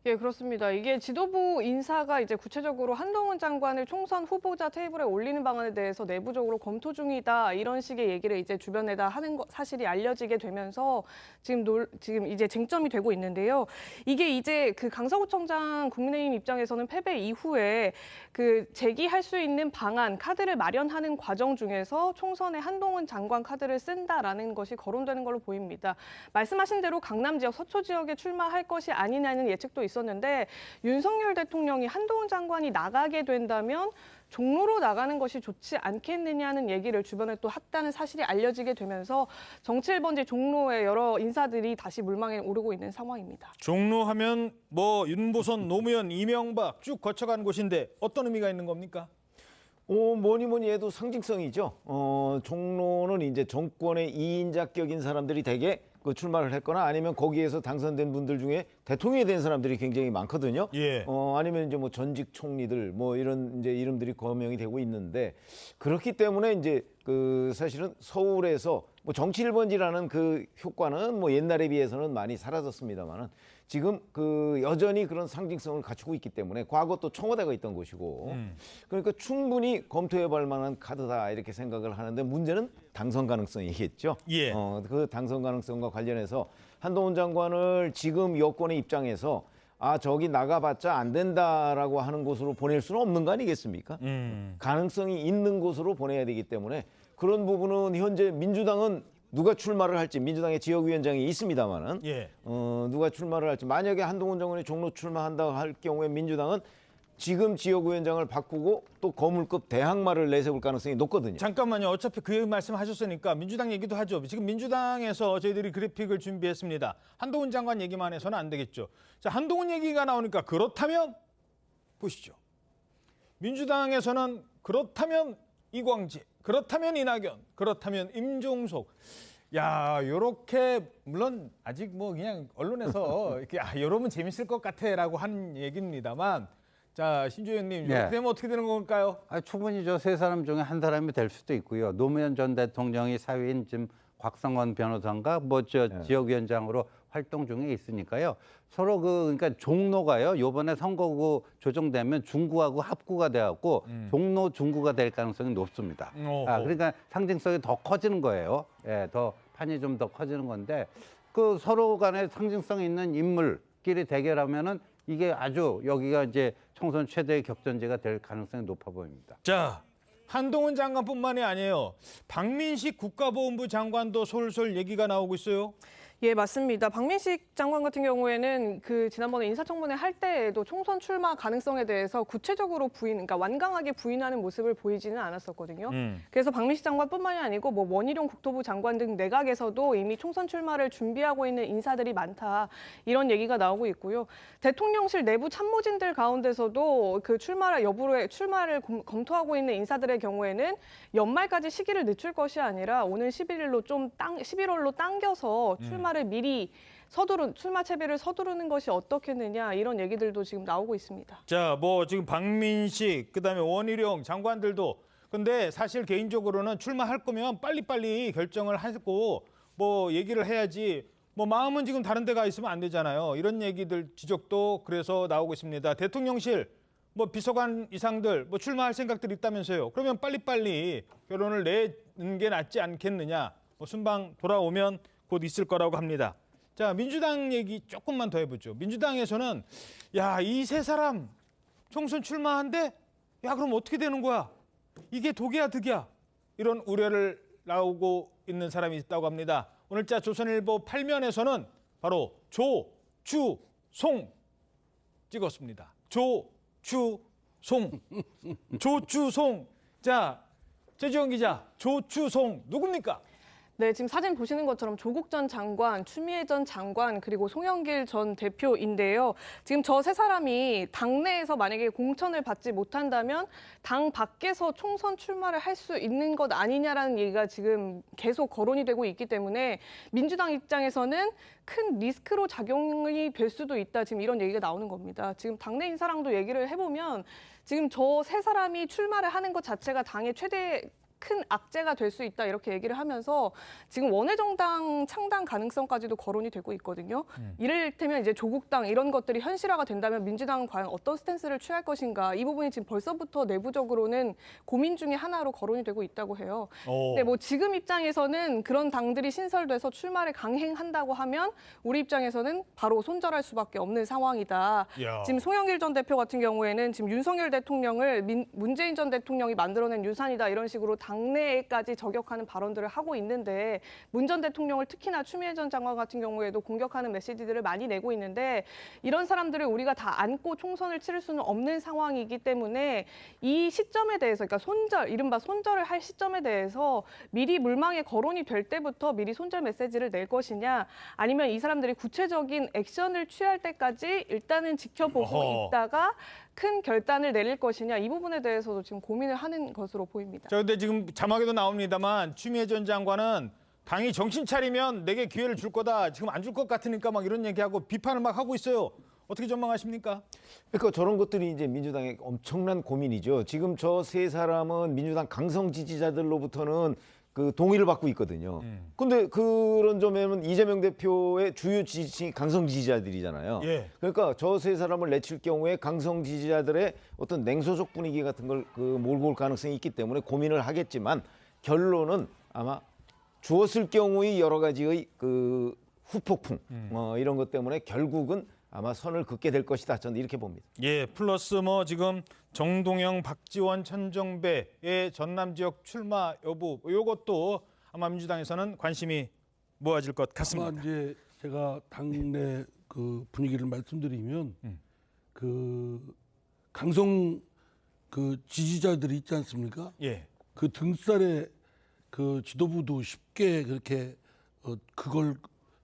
그렇습니다. 이게 지도부 인사가 이제 구체적으로 한동훈 장관을 총선 후보자 테이블에 올리는 방안에 대해서 내부적으로 검토 중이다 이런 식의 얘기를 이제 주변에다 하는 사실이 알려지게 되면서 지금 이제 쟁점이 되고 있는데요. 이게 이제 그 강서구청장 국민의힘 입장에서는 패배 이후에 그 제기할 수 있는 방안 카드를 마련하는 과정 중에서 총선에 한동훈 장관 카드를 쓴다라는 것이 거론되는 걸로 보입니다. 말씀하신 대로 강남 지역, 서초 지역에 출마할 것이 아니냐는 예측도 있었는데 윤석열 대통령이 한동훈 장관이 나가게 된다면 종로로 나가는 것이 좋지 않겠느냐는 얘기를 주변에 또 했다는 사실이 알려지게 되면서 정치 1번지 종로의 여러 인사들이 다시 물망에 오르고 있는 상황입니다. 종로 하면 뭐 윤보선, 노무현, 이명박 쭉 거쳐간 곳인데 어떤 의미가 있는 겁니까? 뭐니 해도 상징성이죠. 종로는 이제 정권의 2인자격인 사람들이 되게 그 출마를 했거나 아니면 거기에서 당선된 분들 중에 대통령이 된 사람들이 굉장히 많거든요. 아니면 이제 뭐 전직 총리들 뭐 이런 이제 이름들이 거명이 되고 있는데 그렇기 때문에 이제 그 사실은 서울에서 뭐 정치 1번지라는 그 효과는 뭐 옛날에 비해서는 많이 사라졌습니다만은 지금 그 여전히 그런 상징성을 갖추고 있기 때문에 과거 또 청와대가 있던 곳이고 그러니까 충분히 검토해볼 만한 카드다 이렇게 생각을 하는데 문제는 당선 가능성이겠죠. 예. 그 당선 가능성과 관련해서 한동훈 장관을 지금 여권의 입장에서 저기 나가봤자 안 된다라고 하는 곳으로 보낼 수는 없는 거 아니겠습니까? 가능성이 있는 곳으로 보내야 되기 때문에 그런 부분은 현재 민주당은 누가 출마를 할지 민주당의 지역위원장이 있습니다만은 예. 누가 출마를 할지 만약에 한동훈 장관이 종로 출마한다고 할 경우에 민주당은 지금 지역위원장을 바꾸고 또 거물급 대항마를 내세울 가능성이 높거든요. 잠깐만요. 어차피 그 말씀하셨으니까 민주당 얘기도 하죠. 지금 민주당에서 저희들이 그래픽을 준비했습니다. 한동훈 장관 얘기만 해서는 안 되겠죠. 자, 한동훈 얘기가 나오니까 그렇다면 보시죠. 민주당에서는 그렇다면 이광재, 그렇다면 이낙연, 그렇다면 임종석. 야, 요렇게 물론 아직 뭐 그냥 언론에서 이렇게 이러면 재밌을 것 같아라고 하는 얘기입니다만, 자, 신조영님, 이렇게 되면 어떻게 되는 걸까요? 충분히 저 세 사람 중에 한 사람이 될 수도 있고요. 노무현 전 대통령이 사위인 지금 곽성원 변호사인가 지역위원장으로 활동 중에 있으니까요. 서로 그러니까 종로가요. 이번에 선거구 조정되면 중구하고 합구가 돼갖고 종로 중구가 될 가능성이 높습니다. 그러니까 상징성이 더 커지는 거예요. 예, 더 판이 좀 더 커지는 건데 그 서로 간에 상징성 있는 인물끼리 대결하면은 이게 아주 여기가 이제 총선 최대의 격전지가 될 가능성이 높아 보입니다. 자, 한동훈 장관뿐만이 아니에요. 박민식 국가보훈부 장관도 솔솔 얘기가 나오고 있어요. 예, 맞습니다. 박민식 장관 같은 경우에는 그 지난번에 인사청문회 할 때에도 총선 출마 가능성에 대해서 구체적으로 그러니까 완강하게 부인하는 모습을 보이지는 않았었거든요. 그래서 박민식 장관뿐만이 아니고 뭐 원희룡 국토부 장관 등 내각에서도 이미 총선 출마를 준비하고 있는 인사들이 많다. 이런 얘기가 나오고 있고요. 대통령실 내부 참모진들 가운데서도 그 출마를 검토하고 있는 인사들의 경우에는 연말까지 시기를 늦출 것이 아니라 오는 11월로 당겨서 출마를 미리 출마 채비를 서두르는 것이 어떻겠느냐 이런 얘기들도 지금 나오고 있습니다. 자, 뭐 지금 박민식, 그다음에 원희룡 장관들도 근데 사실 개인적으로는 출마할 거면 빨리빨리 결정을 하고 뭐 얘기를 해야지 뭐 마음은 지금 다른 데가 있으면 안 되잖아요. 이런 얘기들 지적도 그래서 나오고 있습니다. 대통령실 뭐 비서관 이상들 뭐 출마할 생각들이 있다면서요. 그러면 빨리빨리 결론을 내는 게 낫지 않겠느냐. 뭐 순방 돌아오면 곧 있을 거라고 합니다. 자, 민주당 얘기 조금만 더 해보죠. 민주당에서는 야, 이 세 사람 총선 출마한데 야, 그럼 어떻게 되는 거야? 이게 독이야 득이야? 이런 우려를 나오고 있는 사람이 있다고 합니다. 오늘자 조선일보 8면에서는 바로 조, 주, 송 찍었습니다. 조, 주, 송. 조추송. 자, 최지원 기자, 조추송 누굽니까? 네, 지금 사진 보시는 것처럼 조국 전 장관, 추미애 전 장관, 그리고 송영길 전 대표인데요. 지금 저 세 사람이 당내에서 만약에 공천을 받지 못한다면 당 밖에서 총선 출마를 할 수 있는 것 아니냐라는 얘기가 지금 계속 거론이 되고 있기 때문에 민주당 입장에서는 큰 리스크로 작용이 될 수도 있다. 지금 이런 얘기가 나오는 겁니다. 지금 당내 인사랑도 얘기를 해보면 지금 저 세 사람이 출마를 하는 것 자체가 당의 최대 큰 악재가 될 수 있다 이렇게 얘기를 하면서 지금 원외정당 창당 가능성까지도 거론이 되고 있거든요. 이를테면 이제 조국당 이런 것들이 현실화가 된다면 민주당은 과연 어떤 스탠스를 취할 것인가 이 부분이 지금 벌써부터 내부적으로는 고민 중에 하나로 거론이 되고 있다고 해요. 근데 뭐 지금 입장에서는 그런 당들이 신설돼서 출마를 강행한다고 하면 우리 입장에서는 바로 손절할 수밖에 없는 상황이다. 지금 송영길 전 대표 같은 경우에는 지금 윤석열 대통령을 문재인 전 대통령이 만들어낸 유산이다 이런 식으로 당내에까지 저격하는 발언들을 하고 있는데 문 전 대통령을 특히나 추미애 전 장관 같은 경우에도 공격하는 메시지들을 많이 내고 있는데 이런 사람들을 우리가 다 안고 총선을 치를 수는 없는 상황이기 때문에 이 시점에 대해서 그러니까 이른바 손절을 할 시점에 대해서 미리 물망에 거론이 될 때부터 미리 손절 메시지를 낼 것이냐 아니면 이 사람들이 구체적인 액션을 취할 때까지 일단은 지켜보고 있다가 큰 결단을 내릴 것이냐 이 부분에 대해서도 지금 고민을 하는 것으로 보입니다. 자, 근데 지금 자막에도 나옵니다만 추미애 전 장관은 당이 정신 차리면 내게 기회를 줄 거다. 지금 안 줄 것 같으니까 막 이런 얘기하고 비판을 막 하고 있어요. 어떻게 전망하십니까? 그러니까 저런 것들이 이제 민주당의 엄청난 고민이죠. 지금 저 세 사람은 민주당 강성 지지자들로부터는 그 동의를 받고 있거든요. 근데 그런 점에는 이재명 대표의 주요 지지층이 강성 지지자들이잖아요. 예. 그러니까 저 세 사람을 내칠 경우에 강성 지지자들의 어떤 냉소적 분위기 같은 걸 몰고 올 가능성이 있기 때문에 고민을 하겠지만 결론은 아마 주었을 경우의 여러 가지의 그 후폭풍 이런 것 때문에 결국은 아마 선을 긋게 될 것이다. 저는 이렇게 봅니다. 예, 플러스 뭐 지금 정동영, 박지원, 천정배의 전남 지역 출마 여부 이것도 아마 민주당에서는 관심이 모아질 것 같습니다. 아마 이제 제가 당내 그 분위기를 말씀드리면 그 강성 그 지지자들이 있지 않습니까? 예. 그 등살에 그 지도부도 쉽게 그렇게 그걸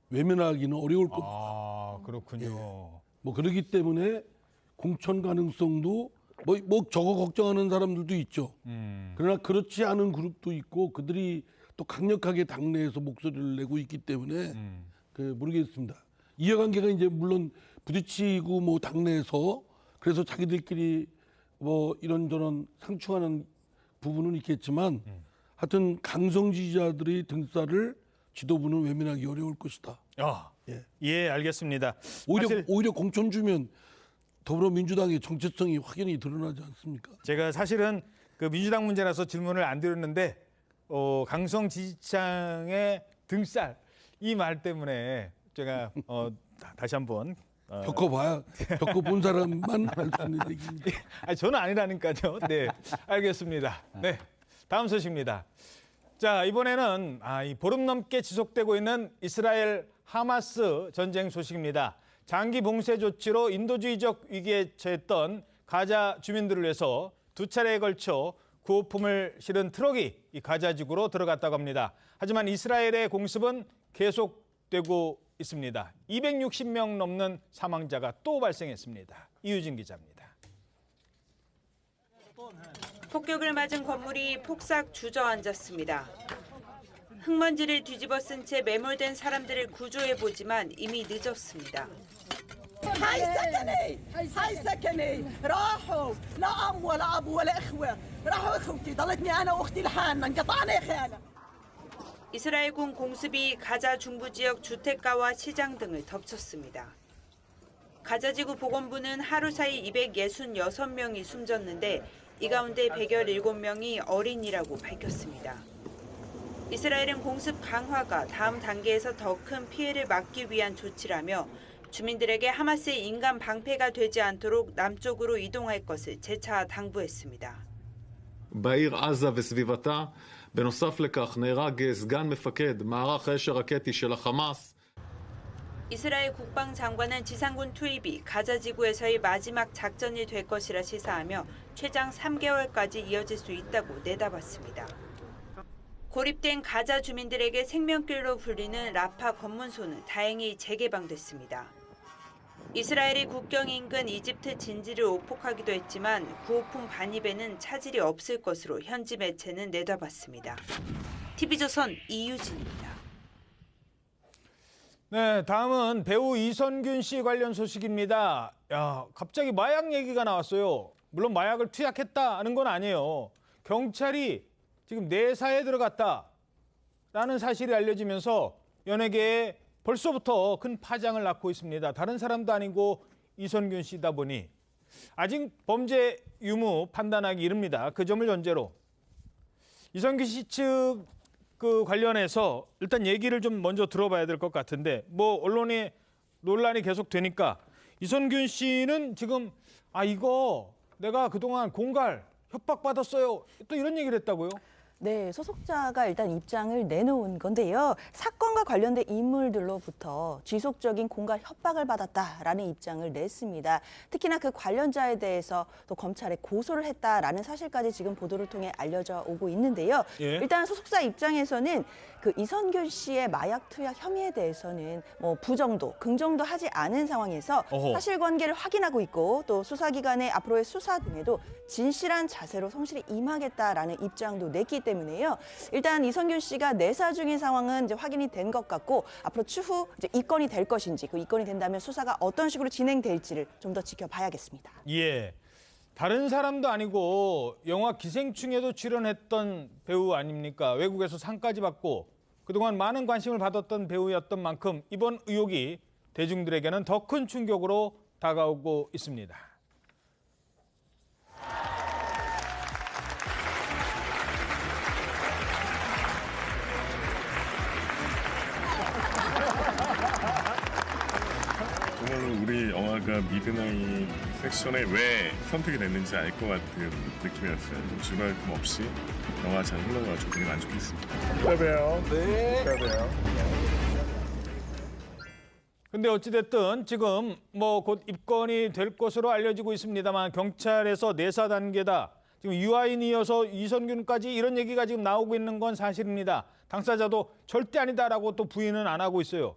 외면하기는 어려울 겁니다. 아, 그렇군요. 예. 뭐 그렇기 때문에 공천 가능성도 뭐 저거 걱정하는 사람들도 있죠. 그러나 그렇지 않은 그룹도 있고 그들이 또 강력하게 당내에서 목소리를 내고 있기 때문에 그 모르겠습니다. 이해관계가 이제 물론 부딪히고 뭐 당내에서 그래서 자기들끼리 뭐 이런저런 상충하는 부분은 있겠지만 하여튼 강성 지지자들의 등살을 지도부는 외면하기 어려울 것이다. 예, 알겠습니다. 오히려 공천 주면 더불어민주당의 정체성이 확연히 드러나지 않습니까? 제가 사실은 그 민주당 문제라서 질문을 안 드렸는데 강성 지지층의 등살 이 말 때문에 제가 다시 한번 겪어본 사람만 할 수 있는 얘기입니다. 아니, 저는 아니라니까요. 네, 알겠습니다. 네, 다음 소식입니다. 자, 이번에는 이 보름 넘게 지속되고 있는 이스라엘 하마스 전쟁 소식입니다. 장기 봉쇄 조치로 인도주의적 위기에 처했던 가자 주민들을 위해서 두 차례에 걸쳐 구호품을 실은 트럭이 이 가자지구로 들어갔다고 합니다. 하지만 이스라엘의 공습은 계속되고 있습니다. 260명 넘는 사망자가 또 발생했습니다. 이유진 기자입니다. 폭격을 맞은 건물이 폭삭 주저앉았습니다. 흙먼지를 뒤집어 쓴 채 매몰된 사람들을 구조해보지만 이미 늦었습니다. هاي سكني راحوا لا ام ولا اب ولا اخوه راحوا اخوتي ضلتني انا واختي لحالنا انقطعنا يا خاله. 이스라엘군 공습이 가자 중부 지역 주택가와 시장 등을 덮쳤습니다. 가자지구 보건부는 하루 사이 266명이 숨졌는데 이 가운데 117명이 어린이라고 밝혔습니다. 이스라엘은 공습 강화가 다음 단계에서 더 큰 피해를 막기 위한 조치라며 주민들에게 하마스의 인간 방패가 되지 않도록 남쪽으로 이동할 것을 재차 당부했습니다. בעיר עזה וסביבתה, בנוסף לכך נהרג סגן מפקד מערך האש הרקטי של החמאס. 이스라엘 국방장관은 지상군 투입이 가자 지구에서의 마지막 작전이 될 것이라 시사하며 최장 3개월까지 이어질 수 있다고 내다봤습니다. 고립된 가자 주민들에게 생명길로 불리는 라파 검문소는 다행히 재개방됐습니다. 이스라엘이 국경 인근 이집트 진지를 오폭하기도 했지만 구호품 반입에는 차질이 없을 것으로 현지 매체는 내다봤습니다. TV조선 이유진입니다. 네, 다음은 배우 이선균 씨 관련 소식입니다. 갑자기 마약 얘기가 나왔어요. 물론 마약을 투약했다는 건 아니에요. 경찰이 지금 내사에 들어갔다라는 사실이 알려지면서 연예계에 벌써부터 큰 파장을 낳고 있습니다. 다른 사람도 아니고 이선균 씨다 보니 아직 범죄 유무 판단하기 이릅니다. 그 점을 전제로 이선균 씨 측 그 관련해서 일단 얘기를 좀 먼저 들어봐야 될 것 같은데 뭐 언론에 논란이 계속 되니까 이선균 씨는 지금 이거 내가 그동안 공갈 협박받았어요. 또 이런 얘기를 했다고요? 네, 소속자가 일단 입장을 내놓은 건데요. 사건과 관련된 인물들로부터 지속적인 공갈 협박을 받았다라는 입장을 냈습니다. 특히나 그 관련자에 대해서 또 검찰에 고소를 했다라는 사실까지 지금 보도를 통해 알려져 오고 있는데요. 예. 일단 소속사 입장에서는 그 이선균 씨의 마약 투약 혐의에 대해서는 뭐 부정도, 긍정도 하지 않은 상황에서 어허. 사실관계를 확인하고 있고 또 수사기관의 앞으로의 수사 등에도 진실한 자세로 성실히 임하겠다라는 입장도 냈기 때문에요. 일단 이선균 씨가 내사 중인 상황은 이제 확인이 된 것 같고 앞으로 추후 이제 입건이 될 것인지 그 입건이 된다면 수사가 어떤 식으로 진행될지를 좀 더 지켜봐야겠습니다. 예. 다른 사람도 아니고 영화 기생충에도 출연했던 배우 아닙니까? 외국에서 상까지 받고 그동안 많은 관심을 받았던 배우였던 만큼 이번 의혹이 대중들에게는 더 큰 충격으로 다가오고 있습니다. 정말로 우리 영화가 미드나잇 섹션에 왜 선택이 됐는지 알 것 같은 느낌이었어요. 주말금 없이 영화 잘 흘러가지고 되게 만족했습니다. 이따 봬요. 네. 이따 봬요. 근데 어찌됐든 지금 뭐 곧 입건이 될 것으로 알려지고 있습니다만 경찰에서 내사 단계다. 지금 유아인이어서 이선균까지 이런 얘기가 지금 나오고 있는 건 사실입니다. 당사자도 절대 아니다라고 또 부인은 안 하고 있어요.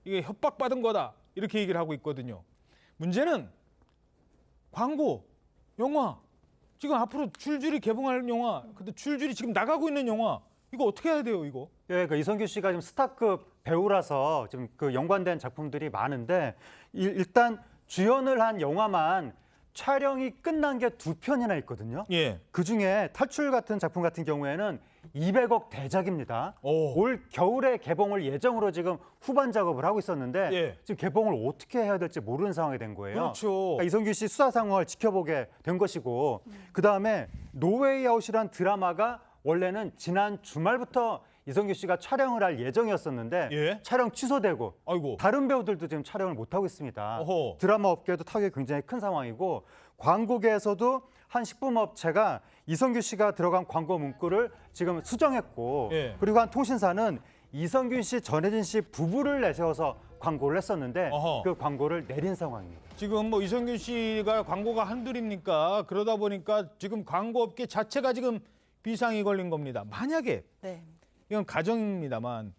이게 협박받은 거다. 이렇게 얘기를 하고 있거든요. 문제는 광고, 영화, 지금 앞으로 줄줄이 개봉할 영화, 근데 줄줄이 지금 나가고 있는 영화, 이거 어떻게 해야 돼요, 이거? 예, 그 이선균 씨가 지금 스타급 배우라서 지금 그 연관된 작품들이 많은데 일단 주연을 한 영화만 촬영이 끝난 게 2편이나 있거든요. 예. 그 중에 탈출 같은 작품 같은 경우에는 200억 대작입니다. 올 겨울에 개봉을 예정으로 지금 후반 작업을 하고 있었는데 예. 지금 개봉을 어떻게 해야 될지 모르는 상황이 된 거예요. 그렇죠. 그러니까 이선균 씨 수사 상황을 지켜보게 된 것이고 그다음에 노웨이 아웃이란 드라마가 원래는 지난 주말부터 이선균 씨가 촬영을 할 예정이었었는데 예? 촬영 취소되고 아이고. 다른 배우들도 지금 촬영을 못하고 있습니다. 어허. 드라마 업계도 타격이 굉장히 큰 상황이고 광고계에서도 한 식품업체가 이선균 씨가 들어간 광고 문구를 지금 수정했고 예. 그리고 한 통신사는 이선균 씨, 전혜진 씨 부부를 내세워서 광고를 했었는데 어허. 그 광고를 내린 상황입니다. 지금 뭐 이선균 씨가 광고가 한둘입니까? 그러다 보니까 지금 광고업계 자체가 지금 비상이 걸린 겁니다. 만약에 네. 이건 가정입니다만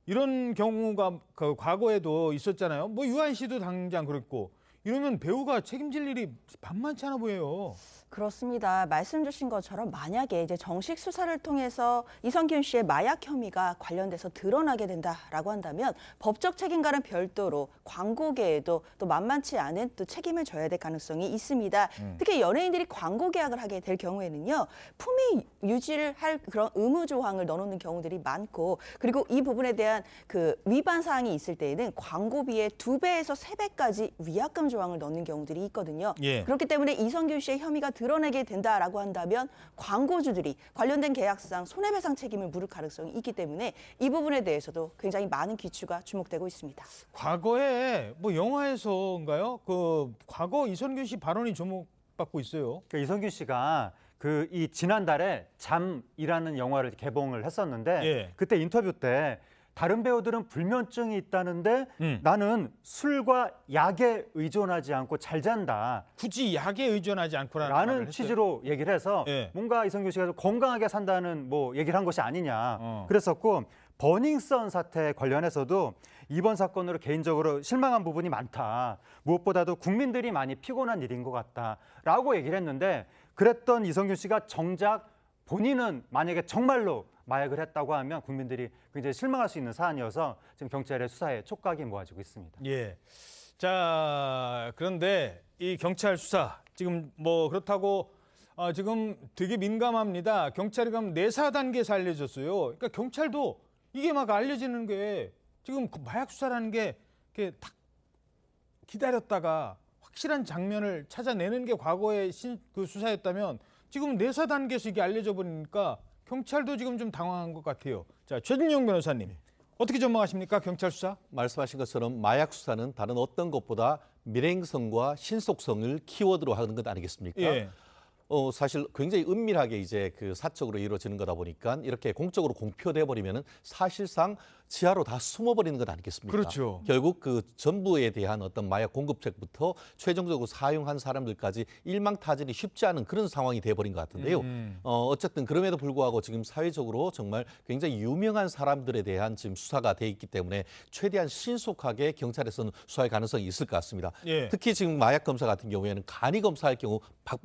이런 경우가 그 과거에도 있었잖아요. 뭐 유한 씨도 당장 그랬고 이러면 배우가 책임질 일이 만만치 않아 보여요. 그렇습니다. 말씀 주신 것처럼 만약에 이제 정식 수사를 통해서 이선균 씨의 마약 혐의가 관련돼서 드러나게 된다라고 한다면 법적 책임과는 별도로 광고계에도 또 만만치 않은 또 책임을 져야 될 가능성이 있습니다. 특히 연예인들이 광고 계약을 하게 될 경우에는요. 품위 유지를 할 그런 의무 조항을 넣어놓는 경우들이 많고 그리고 이 부분에 대한 그 위반 사항이 있을 때에는 광고비의 2배에서 3배까지 위약금 조항을 넣는 경우들이 있거든요. 예. 그렇기 때문에 이선균 씨의 혐의가 드러내게 된다라고 한다면 광고주들이 관련된 계약상 손해배상 책임을 물을 가능성이 있기 때문에 이 부분에 대해서도 굉장히 많은 귀추가 주목되고 있습니다. 과거에 뭐 영화에서인가요? 그 과거 이선균 씨 발언이 주목받고 있어요. 그 이선균 씨가 그 이 지난달에 잠이라는 영화를 개봉을 했었는데 예. 그때 인터뷰 때 다른 배우들은 불면증이 있다는데 나는 술과 약에 의존하지 않고 잘 잔다. 굳이 약에 의존하지 않고라는 말을 라는 했어요. 취지로 얘기를 해서 예. 뭔가 이선균 씨가 좀 건강하게 산다는 뭐 얘기를 한 것이 아니냐 그랬었고 버닝썬 사태 관련해서도 이번 사건으로 개인적으로 실망한 부분이 많다. 무엇보다도 국민들이 많이 피곤한 일인 것 같다라고 얘기를 했는데 그랬던 이선균 씨가 정작 본인은 만약에 정말로 마약을 했다고 하면 국민들이 굉장히 실망할 수 있는 사안이어서 지금 경찰의 수사에 촉각이 모아지고 있습니다. 예. 자, 그런데 이 경찰 수사 지금 뭐 그렇다고 지금 되게 민감합니다. 경찰이 그럼 내사 단계에서 알려졌어요. 그러니까 경찰도 이게 막 알려지는 게 지금 마약 수사라는 게 이렇게 딱 기다렸다가 확실한 장면을 찾아내는 게 과거의 그 수사였다면 지금 내사 단계에서 이게 알려져 버리니까 경찰도 지금 좀 당황한 것 같아요. 자, 최진영 변호사님, 어떻게 전망하십니까? 경찰 수사? 말씀하신 것처럼 마약 수사는 다른 어떤 것보다 밀행성과 신속성을 키워드로 하는 것 아니겠습니까? 예. 사실 굉장히 은밀하게 이제 그 사적으로 이루어지는 거다 보니까 이렇게 공적으로 공표돼 버리면은 사실상 지하로 다 숨어버리는 것 아니겠습니까? 그렇죠. 결국 그 전부에 대한 어떤 마약 공급책부터 최종적으로 사용한 사람들까지 일망타진이 쉽지 않은 그런 상황이 돼버린 것 같은데요. 어쨌든 그럼에도 불구하고 지금 사회적으로 정말 굉장히 유명한 사람들에 대한 지금 수사가 돼 있기 때문에 최대한 신속하게 경찰에서는 수사할 가능성이 있을 것 같습니다. 예. 특히 지금 마약 검사 같은 경우에는 간이 검사할 경우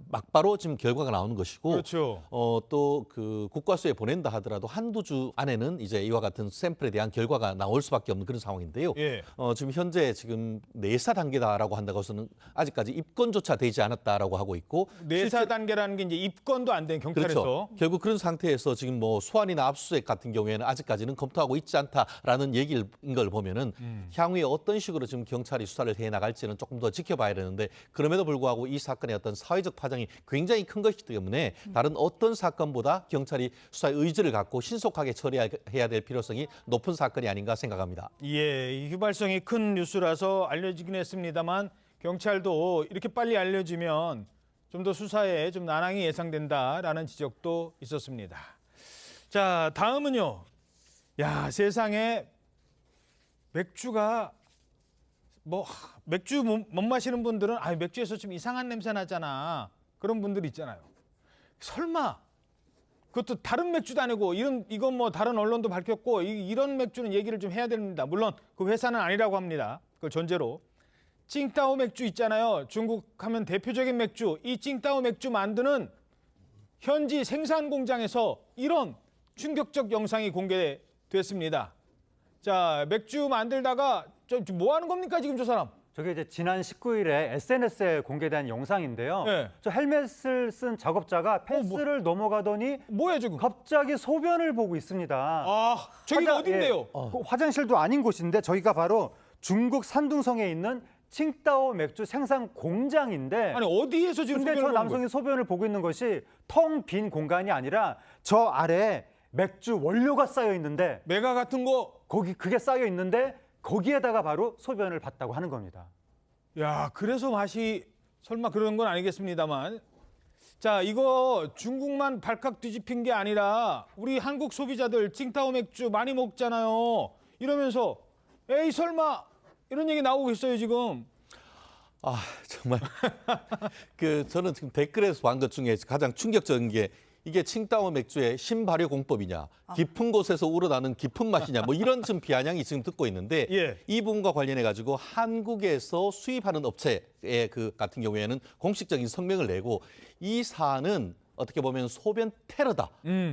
막바로 지금 결과가 나오는 것이고 그렇죠. 또 그 국과수에 보낸다 하더라도 한두 주 안에는 이제 이와 같은 샘플에 대한 대한 결과가 나올 수밖에 없는 그런 상황인데요. 예. 지금 현재 지금 내사 단계다라고 한다고 해서는 아직까지 입건조차 되지 않았다라고 하고 있고 내사 단계라는 게 이제 입건도 안 된 경찰에서 그렇죠. 결국 그런 상태에서 지금 뭐 소환이나 압수수색 같은 경우에는 아직까지는 검토하고 있지 않다라는 얘기인 걸 보면은 향후에 어떤 식으로 지금 경찰이 수사를 해 나갈지는 조금 더 지켜봐야 되는데 그럼에도 불구하고 이 사건의 어떤 사회적 파장이 굉장히 큰 것이기 때문에 다른 어떤 사건보다 경찰이 수사의 의지를 갖고 신속하게 처리해야 될 필요성이 높은 사건이 아닌가 생각합니다. 예, 이 휘발성이 큰 뉴스라서 알려지긴 했습니다만 경찰도 이렇게 빨리 알려지면 좀 더 수사에 좀 난항이 예상된다라는 지적도 있었습니다. 자, 다음은요. 야, 세상에 맥주가 맥주 못 마시는 분들은 맥주에서 좀 이상한 냄새 나잖아. 그런 분들 있잖아요. 설마 그것도 다른 맥주도 아니고 이건 뭐 다른 언론도 밝혔고 이런 맥주는 얘기를 좀 해야 됩니다. 물론 그 회사는 아니라고 합니다. 그걸 전제로. 칭따오 맥주 있잖아요. 중국 하면 대표적인 맥주. 이 칭따오 맥주 만드는 현지 생산 공장에서 이런 충격적 영상이 공개됐습니다. 자, 맥주 만들다가 뭐 하는 겁니까 지금 저 사람? 저게 이제 지난 19일에 SNS에 공개된 영상인데요. 네. 저 헬멧을 쓴 작업자가 펜스를 넘어가더니 뭐야 지금? 갑자기 소변을 보고 있습니다. 아, 저기가 어딘데요? 그 화장실도 아닌 곳인데 저기가 바로 중국 산둥성에 있는 칭따오 맥주 생산 공장인데 아니 어디에서 지금 근데 저 남성이 소변을 보고 있는 것이 텅 빈 공간이 아니라 저 아래에 맥주 원료가 쌓여 있는데 메가 같은 거 그게 쌓여 있는데 거기에다가 바로 소변을 봤다고 하는 겁니다. 야, 그래서 맛이 설마 그런 건 아니겠습니다만. 자, 이거 중국만 발칵 뒤집힌 게 아니라 우리 한국 소비자들 칭따오 맥주 많이 먹잖아요. 이러면서 에이 설마 이런 얘기 나오고 있어요 지금. 정말 저는 지금 댓글에서 본 것 중에 가장 충격적인 게 이게 칭따오 맥주의 신발효 공법이냐, 깊은 곳에서 우러나는 깊은 맛이냐, 뭐 이런 지금 비아냥이 지금 듣고 있는데 이 부분과 관련해 가지고 한국에서 수입하는 업체의 같은 경우에는 공식적인 성명을 내고 이 사안은 어떻게 보면 소변 테러다.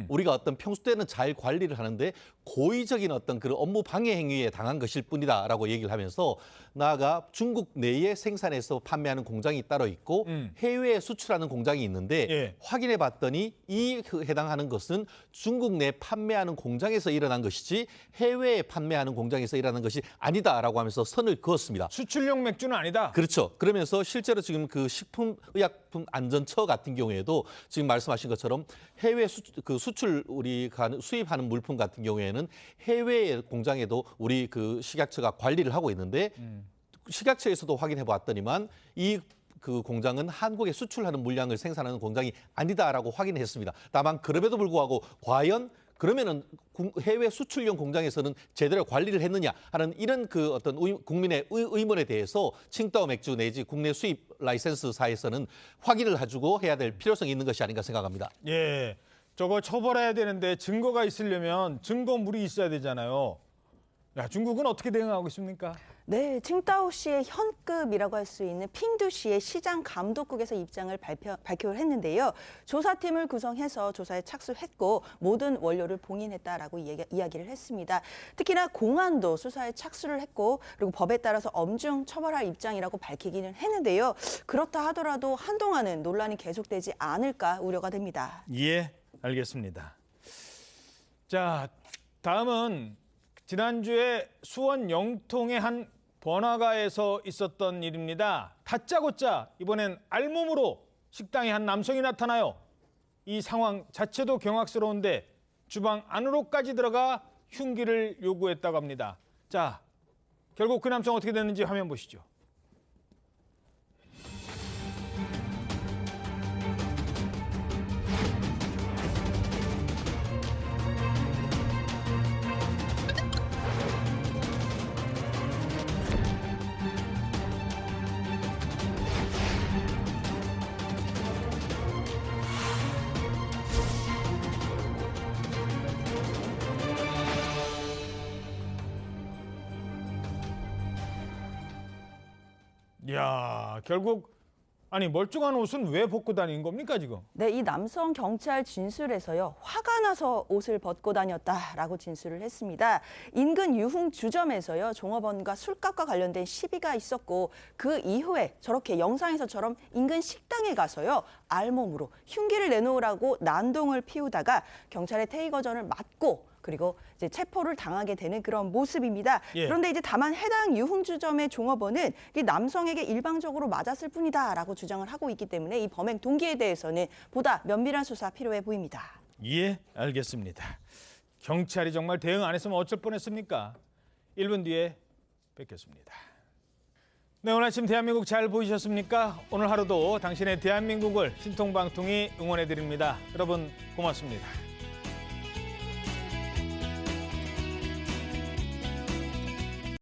우리가 어떤 평소 때는 잘 관리를 하는데 고의적인 어떤 그런 업무 방해 행위에 당한 것일 뿐이다라고 얘기를 하면서 나아가 중국 내에 생산해서 판매하는 공장이 따로 있고 해외에 수출하는 공장이 있는데 확인해 봤더니 이 해당하는 것은 중국 내 판매하는 공장에서 일어난 것이지 해외에 판매하는 공장에서 일어난 것이 아니다라고 하면서 선을 그었습니다. 수출용 맥주는 아니다. 그렇죠. 그러면서 실제로 지금 그 식품의약품 안전처 같은 경우에도 지금 말씀하신 것처럼 해외 수출 우리가 수입하는 물품 같은 경우에는 해외 공장에도 우리 그 식약처가 관리를 하고 있는데 식약처에서도 확인해 봤더니만 그 공장은 한국에 수출하는 물량을 생산하는 공장이 아니다라고 확인했습니다. 다만 그럼에도 불구하고 과연 그러면은 해외 수출용 공장에서는 제대로 관리를 했느냐 하는 이런 그 어떤 국민의 의문에 대해서 칭따오 맥주 내지 국내 수입 라이센스사에서는 확인을 해주고 해야 될 필요성이 있는 것이 아닌가 생각합니다. 예, 저거 처벌해야 되는데 증거가 있으려면 증거물이 있어야 되잖아요. 야, 중국은 어떻게 대응하고 있습니까? 네, 칭따오시의 현급이라고 할 수 있는 핑두시의 시장 감독국에서 입장을 발표를 했는데요. 조사팀을 구성해서 조사에 착수했고 모든 원료를 봉인했다라고 이야기를 했습니다. 특히나 공안도 수사에 착수를 했고 그리고 법에 따라서 엄중 처벌할 입장이라고 밝히기는 했는데요. 그렇다 하더라도 한동안은 논란이 계속되지 않을까 우려가 됩니다. 예, 알겠습니다. 자, 다음은 지난주에 수원 영통의 한 번화가에서 있었던 일입니다. 다짜고짜 이번엔 알몸으로 식당에 한 남성이 나타나요. 이 상황 자체도 경악스러운데 주방 안으로까지 들어가 흉기를 요구했다고 합니다. 자, 결국 그 남성 어떻게 됐는지 화면 보시죠. 이야, 결국 아니 멀쩡한 옷은 왜 벗고 다닌 겁니까 지금? 네, 이 남성 경찰 진술에서요. 화가 나서 옷을 벗고 다녔다라고 진술을 했습니다. 인근 유흥 주점에서요. 종업원과 술값과 관련된 시비가 있었고 그 이후에 저렇게 영상에서처럼 인근 식당에 가서요. 알몸으로 흉기를 내놓으라고 난동을 피우다가 경찰의 테이거전을 맞고 그리고 이제 체포를 당하게 되는 그런 모습입니다. 예. 그런데 이제 다만 해당 유흥주점의 종업원은 이 남성에게 일방적으로 맞았을 뿐이다라고 주장을 하고 있기 때문에 이 범행 동기에 대해서는 보다 면밀한 수사 필요해 보입니다. 예, 알겠습니다. 경찰이 정말 대응 안 했으면 어쩔 뻔했습니까? 1분 뒤에 뵙겠습니다. 네, 오늘 아침 대한민국 잘 보이셨습니까? 오늘 하루도 당신의 대한민국을 신통방통이 응원해드립니다. 여러분 고맙습니다.